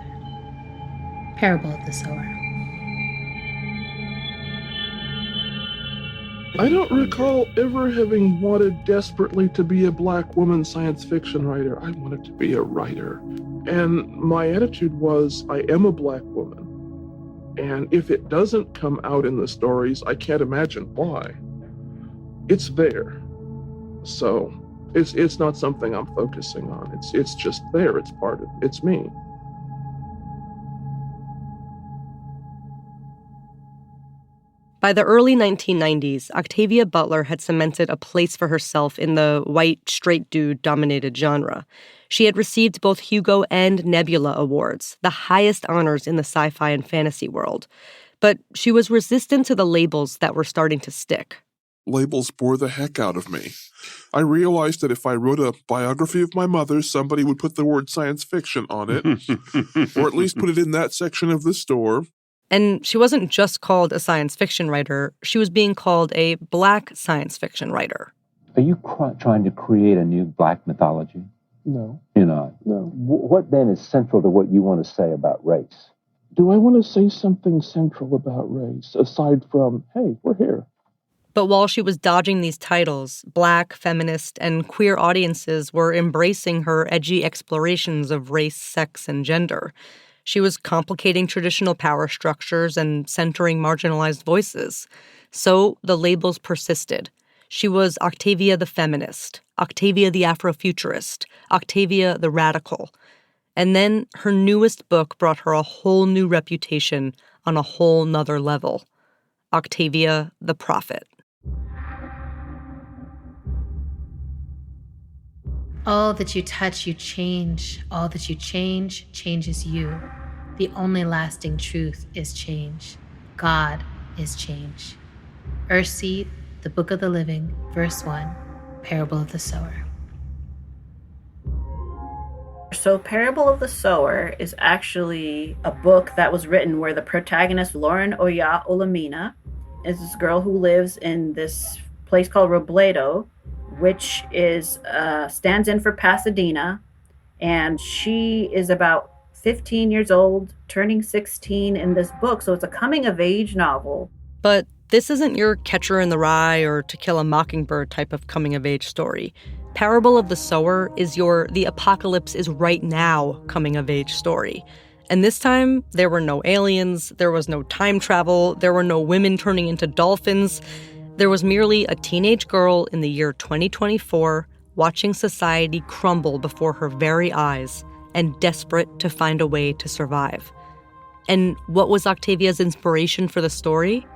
Parable of the Sower.
I don't recall ever having wanted desperately to be a Black woman science fiction writer. I wanted to be a writer. And my attitude was, I am a Black woman. And if it doesn't come out in the stories, I can't imagine why. It's there. So it's not something I'm focusing on. It's just there. It's part of it. It's me.
By the early 1990s, Octavia Butler had cemented a place for herself in the white, straight dude-dominated genre. She had received both Hugo and Nebula Awards, the highest honors in the sci-fi and fantasy world. But she was resistant to the labels that were starting to stick.
Labels bore the heck out of me. I realized that if I wrote a biography of my mother, somebody would put the word science fiction on it, or at least put it in that section of the store.
And she wasn't just called a science fiction writer, she was being called a Black science fiction writer.
Are you trying to create a new Black mythology?
No.
You're not?
No.
What then is central to what you want to say about race?
Do I want to say something central about race, aside from, hey, we're here?
But while she was dodging these titles, Black, feminist, and queer audiences were embracing her edgy explorations of race, sex, and gender. She was complicating traditional power structures and centering marginalized voices. So the labels persisted. She was Octavia the feminist, Octavia the Afrofuturist, Octavia the radical. And then her newest book brought her a whole new reputation on a whole nother level. Octavia the Prophet.
All that you touch, you change. All that you change, changes you. The only lasting truth is change. God is change. Earthseed, the Book of the Living, verse 1, Parable of the Sower.
So Parable of the Sower is actually a book that was written where the protagonist, Lauren Oya Olamina, is this girl who lives in this place called Robledo, which is stands in for Pasadena, and she is about 15 years old, turning 16 in this book, so it's a coming-of-age novel.
But this isn't your Catcher in the Rye or To Kill a Mockingbird type of coming-of-age story. Parable of the Sower is your The Apocalypse is Right Now coming-of-age story. And this time, there were no aliens, there was no time travel, there were no women turning into dolphins. There was merely a teenage girl in the year 2024 watching society crumble before her very eyes and desperate to find a way to survive. And what was Octavia's inspiration for the story?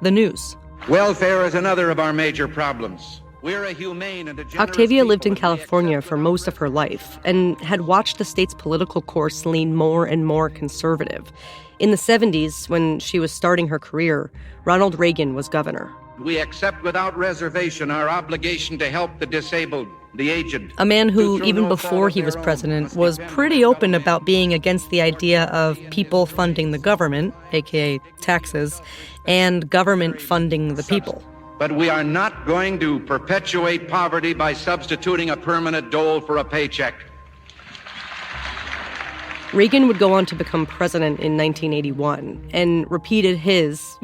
The news.
Welfare is another of our major problems. We're a humane and a generous
Octavia lived in
people,
California for most of her life and had watched the state's political course lean more and more conservative. In the 70s, when she was starting her career, Ronald Reagan was governor.
We accept without reservation our obligation to help the disabled, the aged.
A man who, even before he was president, was pretty open about being against the idea of people funding the government, aka taxes, and government funding the people.
But we are not going to perpetuate poverty by substituting a permanent dole for a paycheck.
Reagan would go on to become president in 1981 and repeated his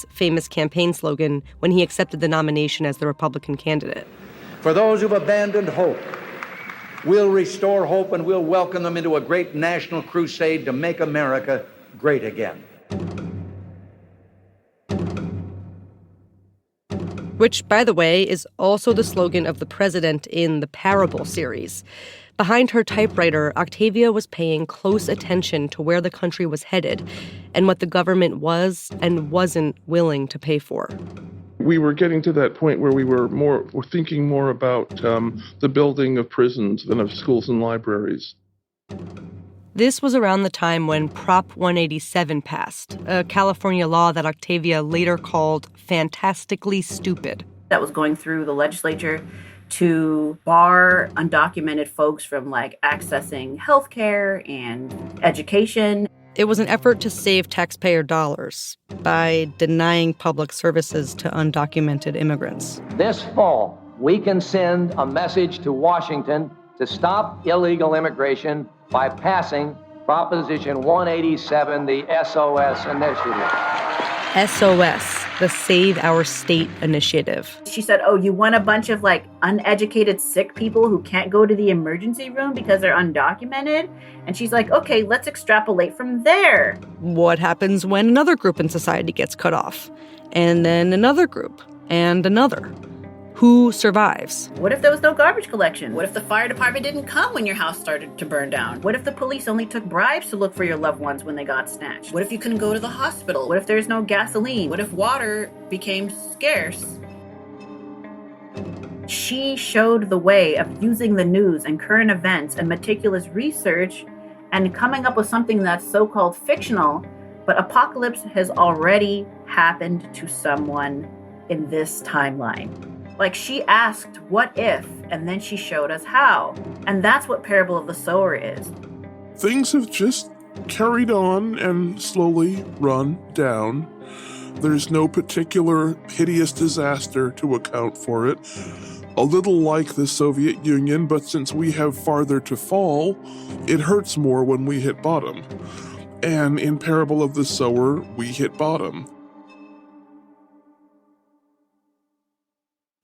famous campaign slogan when he accepted the nomination as the Republican candidate.
For those who've abandoned hope, we'll restore hope and we'll welcome them into a great national crusade to make America great again.
Which, by the way, is also the slogan of the president in the Parable series. Behind her typewriter, Octavia was paying close attention to where the country was headed and what the government was and wasn't willing to pay for.
We were getting to that point where we were thinking more about the building of prisons than of schools and libraries.
This was around the time when Prop 187 passed, a California law that Octavia later called fantastically stupid.
That was going through the legislature to bar undocumented folks from accessing healthcare and education.
It was an effort to save taxpayer dollars by denying public services to undocumented immigrants.
This fall, we can send a message to Washington to stop illegal immigration by passing Proposition 187, the SOS Initiative.
SOS, the Save Our State Initiative.
She said, you want a bunch of uneducated sick people who can't go to the emergency room because they're undocumented? And she's like, okay, let's extrapolate from there.
What happens when another group in society gets cut off? And then another group, and another. Who survives?
What if there was no garbage collection? What if the fire department didn't come when your house started to burn down? What if the police only took bribes to look for your loved ones when they got snatched? What if you couldn't go to the hospital? What if there's no gasoline? What if water became scarce? She showed the way of using the news and current events and meticulous research and coming up with something that's so-called fictional, but apocalypse has already happened to someone in this timeline. She asked, what if? And then she showed us how. And that's what Parable of the Sower is.
Things have just carried on and slowly run down. There's no particular hideous disaster to account for it. A little like the Soviet Union, but since we have farther to fall, it hurts more when we hit bottom. And in Parable of the Sower, we hit bottom.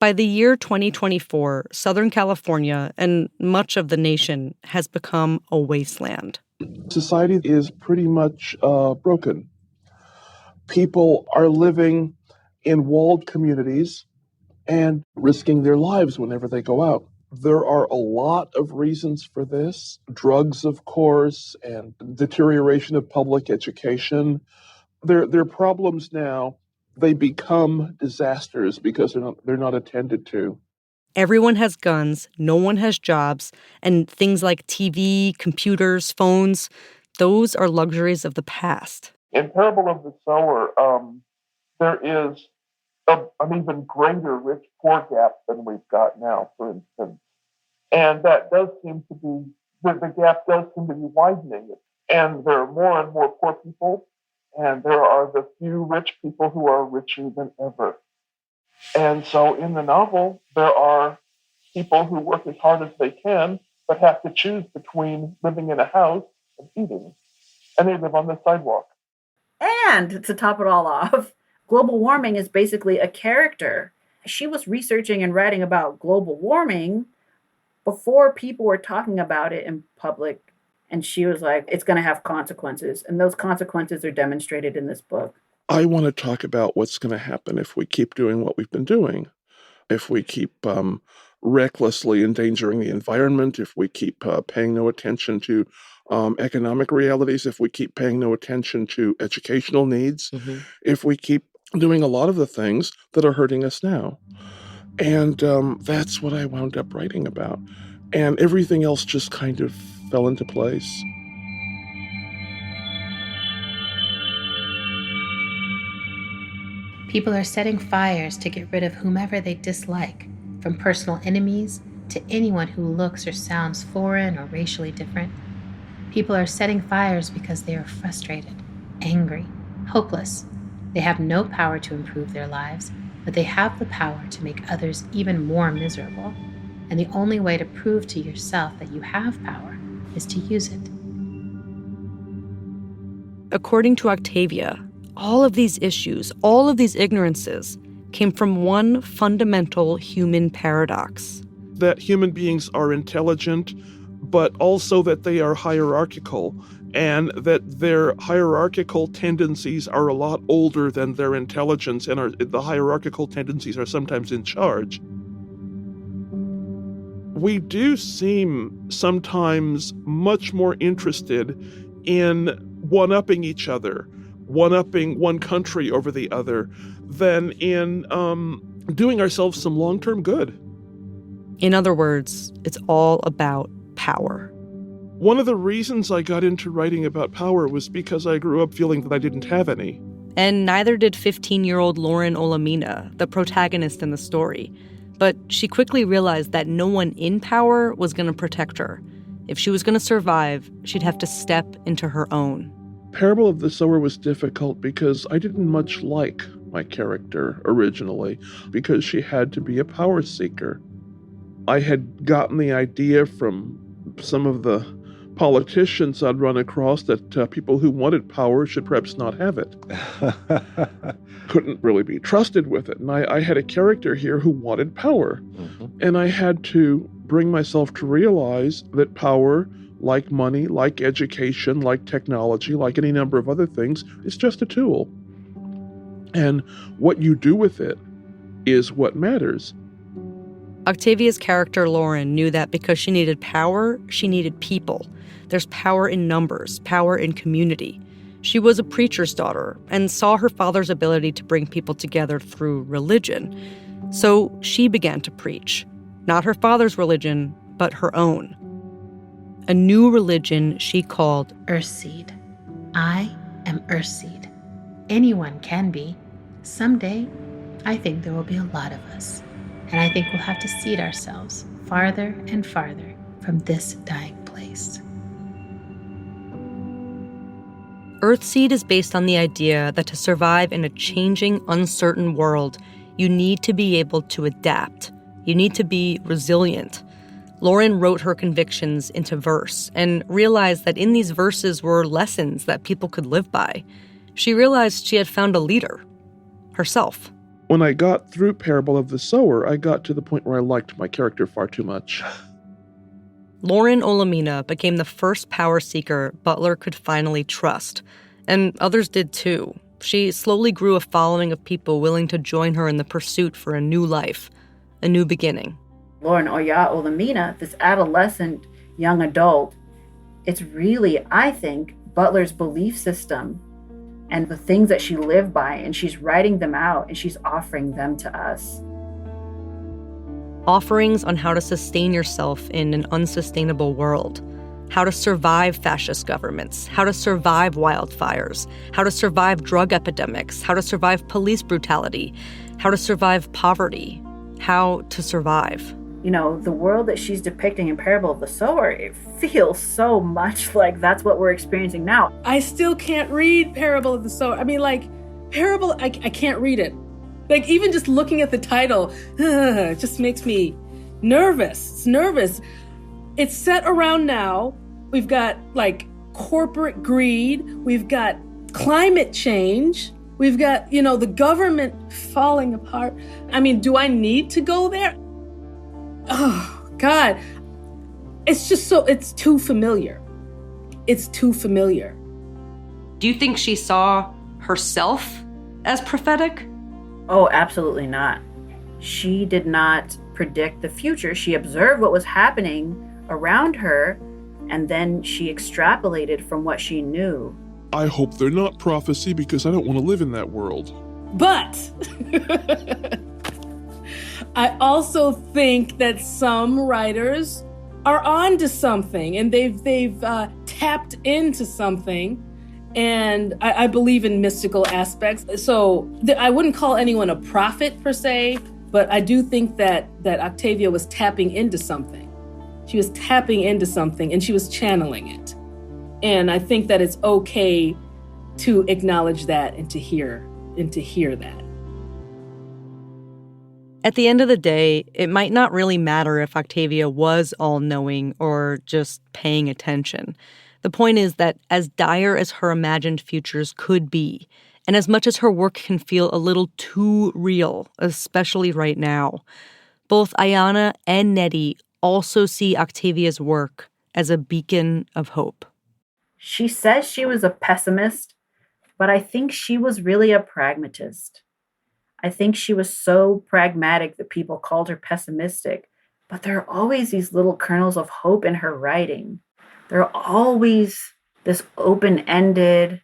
By the year 2024, Southern California and much of the nation has become a wasteland.
Society is pretty much broken. People are living in walled communities and risking their lives whenever they go out. There are a lot of reasons for this. Drugs, of course, and deterioration of public education. They're problems now. They become disasters because they're not attended to.
Everyone has guns, no one has jobs, and things like TV, computers, phones, those are luxuries of the past.
In Parable of the Sower, there is an even greater rich-poor gap than we've got now, for instance. And that does seem to be, the gap does seem to be widening. And there are more and more poor people, and there are the few rich people who are richer than ever. And so in the novel, there are people who work as hard as they can, but have to choose between living in a house and eating. And they live on the sidewalk.
And to top it all off, global warming is basically a character. She was researching and writing about global warming before people were talking about it in public. And she was like, it's going to have consequences. And those consequences are demonstrated in this book.
I want to talk about what's going to happen if we keep doing what we've been doing. If we keep recklessly endangering the environment, if we keep paying no attention to economic realities, if we keep paying no attention to educational needs, if we keep doing a lot of the things that are hurting us now. And that's what I wound up writing about. And everything else just kind of fell into place.
People are setting fires to get rid of whomever they dislike, from personal enemies to anyone who looks or sounds foreign or racially different. People are setting fires because they are frustrated, angry, hopeless. They have no power to improve their lives, but they have the power to make others even more miserable. And the only way to prove to yourself that you have power is to use it.
According to Octavia, all of these issues, all of these ignorances, came from one fundamental human paradox.
That human beings are intelligent, but also that they are hierarchical, and that their hierarchical tendencies are a lot older than their intelligence, and the hierarchical tendencies are sometimes in charge. We do seem sometimes much more interested in one-upping each other, one-upping one country over the other, than in doing ourselves some long-term good.
In other words, it's all about power.
One of the reasons I got into writing about power was because I grew up feeling that I didn't have any.
And neither did 15-year-old Lauren Olamina, the protagonist in the story. But she quickly realized that no one in power was going to protect her. If she was going to survive, she'd have to step into her own.
Parable of the Sower was difficult because I didn't much like my character originally, because she had to be a power seeker. I had gotten the idea from some of the politicians I'd run across that people who wanted power should perhaps not have it. Couldn't really be trusted with it. And I had a character here who wanted power. And I had to bring myself to realize that power, like money, like education, like technology, like any number of other things, is just a tool. And what you do with it is what matters.
Octavia's character, Lauren, knew that because she needed power, she needed people. There's power in numbers, power in community. She was a preacher's daughter and saw her father's ability to bring people together through religion. So she began to preach. Not her father's religion, but her own. A new religion she called
Earthseed. I am Earthseed. Anyone can be. Someday, I think there will be a lot of us. And I think we'll have to seed ourselves farther and farther from this dying place.
Earthseed is based on the idea that to survive in a changing, uncertain world, you need to be able to adapt. You need to be resilient. Lauren wrote her convictions into verse and realized that in these verses were lessons that people could live by. She realized she had found a leader, herself.
when I got through Parable of the Sower, I got to the point where I liked my character far too much.
Lauren Olamina became the first power seeker Butler could finally trust, and others did too. She slowly grew a following of people willing to join her in the pursuit for a new life, a new beginning.
Lauren Oya Olamina, this adolescent young adult, it's really, I think, Butler's belief system and the things that she lived by, and she's writing them out and she's offering them to us.
Offerings on how to sustain yourself in an unsustainable world, how to survive fascist governments, how to survive wildfires, how to survive drug epidemics, how to survive police brutality, how to survive poverty, how to survive.
You know, the world that she's depicting in Parable of the Sower, it feels so much like that's what we're experiencing now.
I still can't read Parable of the Sower. I mean, like, Parable, I can't read it. Like, even just looking at the title, it just makes me nervous. It's nervous. It's set around now. We've got, like, corporate greed. We've got climate change. We've got, you know, the government falling apart. I mean, do I need to go there? Oh, God. It's just so, it's too familiar. It's too familiar.
Do you think she saw herself as prophetic?
Oh, absolutely not. She did not predict the future. She observed what was happening around her, and then she extrapolated from what she knew.
I hope they're not prophecy because I don't want to live in that world.
But I also think that some writers are onto something, and they've tapped into something. And I believe in mystical aspects. So I wouldn't call anyone a prophet per se, but I do think that Octavia was tapping into something. She was tapping into something and she was channeling it. And I think that it's okay to acknowledge that and to hear that.
At the end of the day, it might not really matter if Octavia was all-knowing or just paying attention. The point is that as dire as her imagined futures could be, and as much as her work can feel a little too real, especially right now, both Ayanna and Nettie also see Octavia's work as a beacon of hope.
She says she was a pessimist, but I think she was really a pragmatist. I think she was so pragmatic that people called her pessimistic, but there are always these little kernels of hope in her writing. There are always this open-ended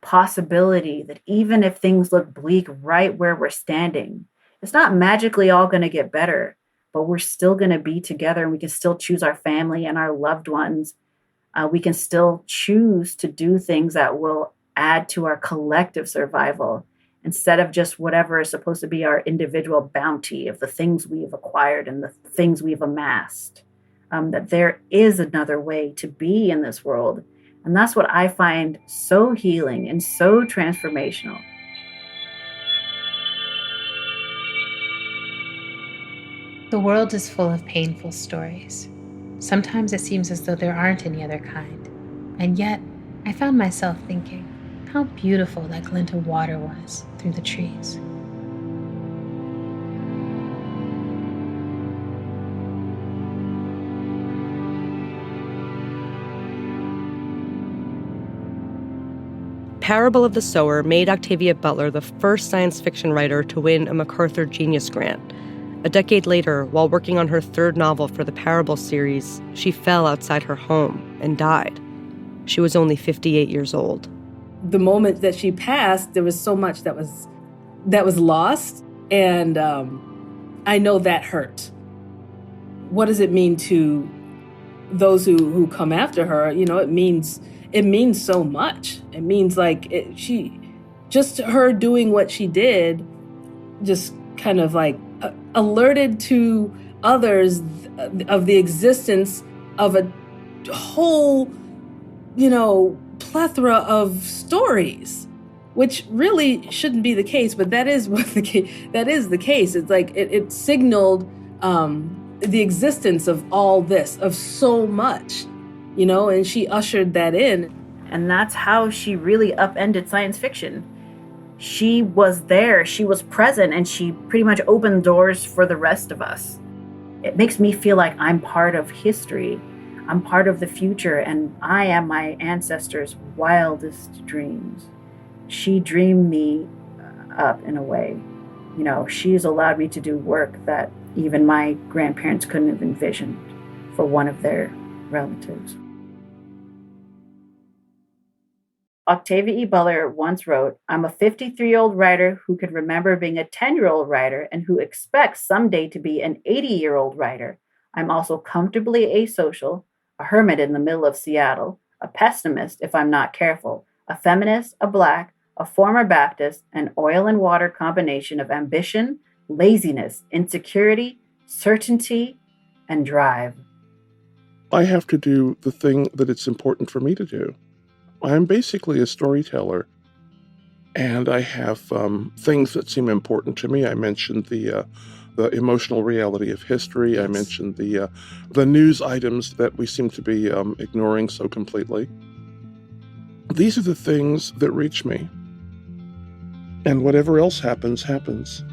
possibility that even if things look bleak right where we're standing, it's not magically all going to get better, but we're still going to be together and we can still choose our family and our loved ones. We can still choose to do things that will add to our collective survival instead of just whatever is supposed to be our individual bounty of the things we've acquired and the things we've amassed. That there is another way to be in this world. And that's what I find so healing and so transformational.
The world is full of painful stories. Sometimes it seems as though there aren't any other kind. And yet, I found myself thinking how beautiful that glint of water was through the trees.
Parable of the Sower made Octavia Butler the first science fiction writer to win a MacArthur Genius Grant. A decade later, while working on her third novel for the Parable series, she fell outside her home and died. She was only 58 years old.
The moment that she passed, there was so much that was lost, and I know that hurt. What does it mean to those who come after her? You know, it means so much. It means like her doing what she did, just kind of like alerted to others of the existence of a whole, plethora of stories, which really shouldn't be the case, but that is the case. It's like it signaled the existence of all this, of so much. And she ushered that in.
And that's how she really upended science fiction. She was there, she was present, and she pretty much opened doors for the rest of us. It makes me feel like I'm part of history. I'm part of the future, and I am my ancestors' wildest dreams. She dreamed me up in a way. She's allowed me to do work that even my grandparents couldn't have envisioned for one of their relatives. Octavia E. Butler once wrote, "I'm a 53-year-old writer who can remember being a 10-year-old writer and who expects someday to be an 80-year-old writer. I'm also comfortably asocial, a hermit in the middle of Seattle, a pessimist if I'm not careful, a feminist, a Black, a former Baptist, an oil and water combination of ambition, laziness, insecurity, certainty, and drive."
I have to do the thing that it's important for me to do. I'm basically a storyteller, and I have things that seem important to me. I mentioned the emotional reality of history. I mentioned the news items that we seem to be ignoring so completely. These are the things that reach me, and whatever else happens, happens.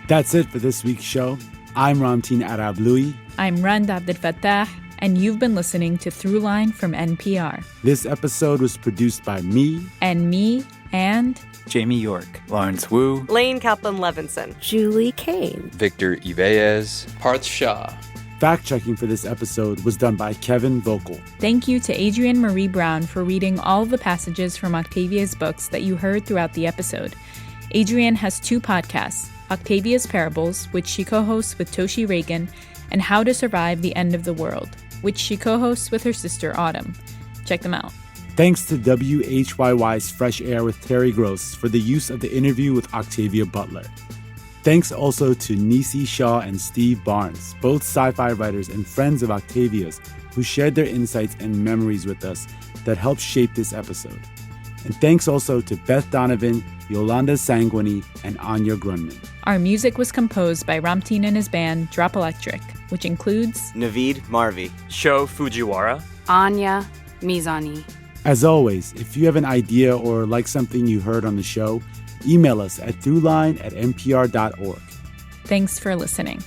That's it for this week's show. I'm Ramtin Arablouei.
I'm Rand Abdel Fattah, and you've been listening to Throughline from NPR.
This episode was produced by me.
And me, and
Jamie York, Lawrence Wu,
Lane Kaplan-Levinson,
Julie Kane,
Victor Ibeez,
Parth Shah.
Fact-checking for this episode was done by Kevin Vogel.
Thank you to Adrienne Marie Brown for reading all of the passages from Octavia's books that you heard throughout the episode. Adrienne has 2 podcasts, Octavia's Parables, which she co-hosts with Toshi Reagan, and How to Survive the End of the World, which she co-hosts with her sister Autumn. Check them out.
Thanks to WHYY's Fresh Air with Terry Gross for the use of the interview with Octavia Butler. Thanks also to Nisi Shaw and Steve Barnes, both sci-fi writers and friends of Octavia's, who shared their insights and memories with us that helped shape this episode. And thanks also to Beth Donovan, Yolanda Sanguini, and Anya Grunman.
Our music was composed by Ramtin and his band Drop Electric, which includes
Naveed Marvi,
Sho Fujiwara,
Anya Mizani.
As always, if you have an idea or like something you heard on the show, email us at throughline@npr.org.
Thanks for listening.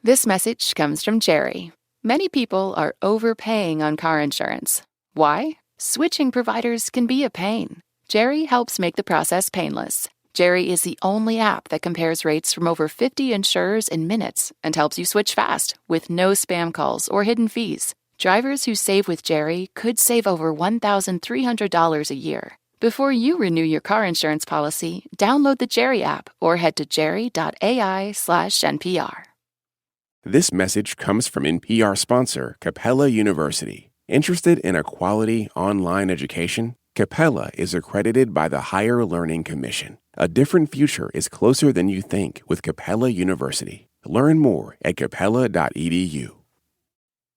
This message comes from Jerry. Many people are overpaying on car insurance. Why? Switching providers can be a pain. Jerry helps make the process painless. Jerry is the only app that compares rates from over 50 insurers in minutes and helps you switch fast with no spam calls or hidden fees. Drivers who save with Jerry could save over $1,300 a year. Before you renew your car insurance policy, download the Jerry app or head to jerry.ai/NPR.
This message comes from NPR sponsor Capella University. Interested in a quality online education? Capella is accredited by the Higher Learning Commission. A different future is closer than you think with Capella University. Learn more at capella.edu.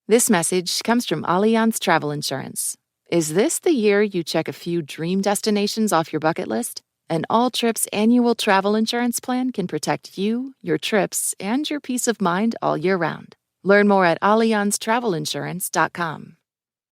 This message comes from Allianz Travel Insurance. Is this the year you check a few dream destinations off your bucket list? An All Trips annual travel insurance plan can protect you, your trips, and your peace of mind all year round. Learn more at AllianzTravelinsurance.com.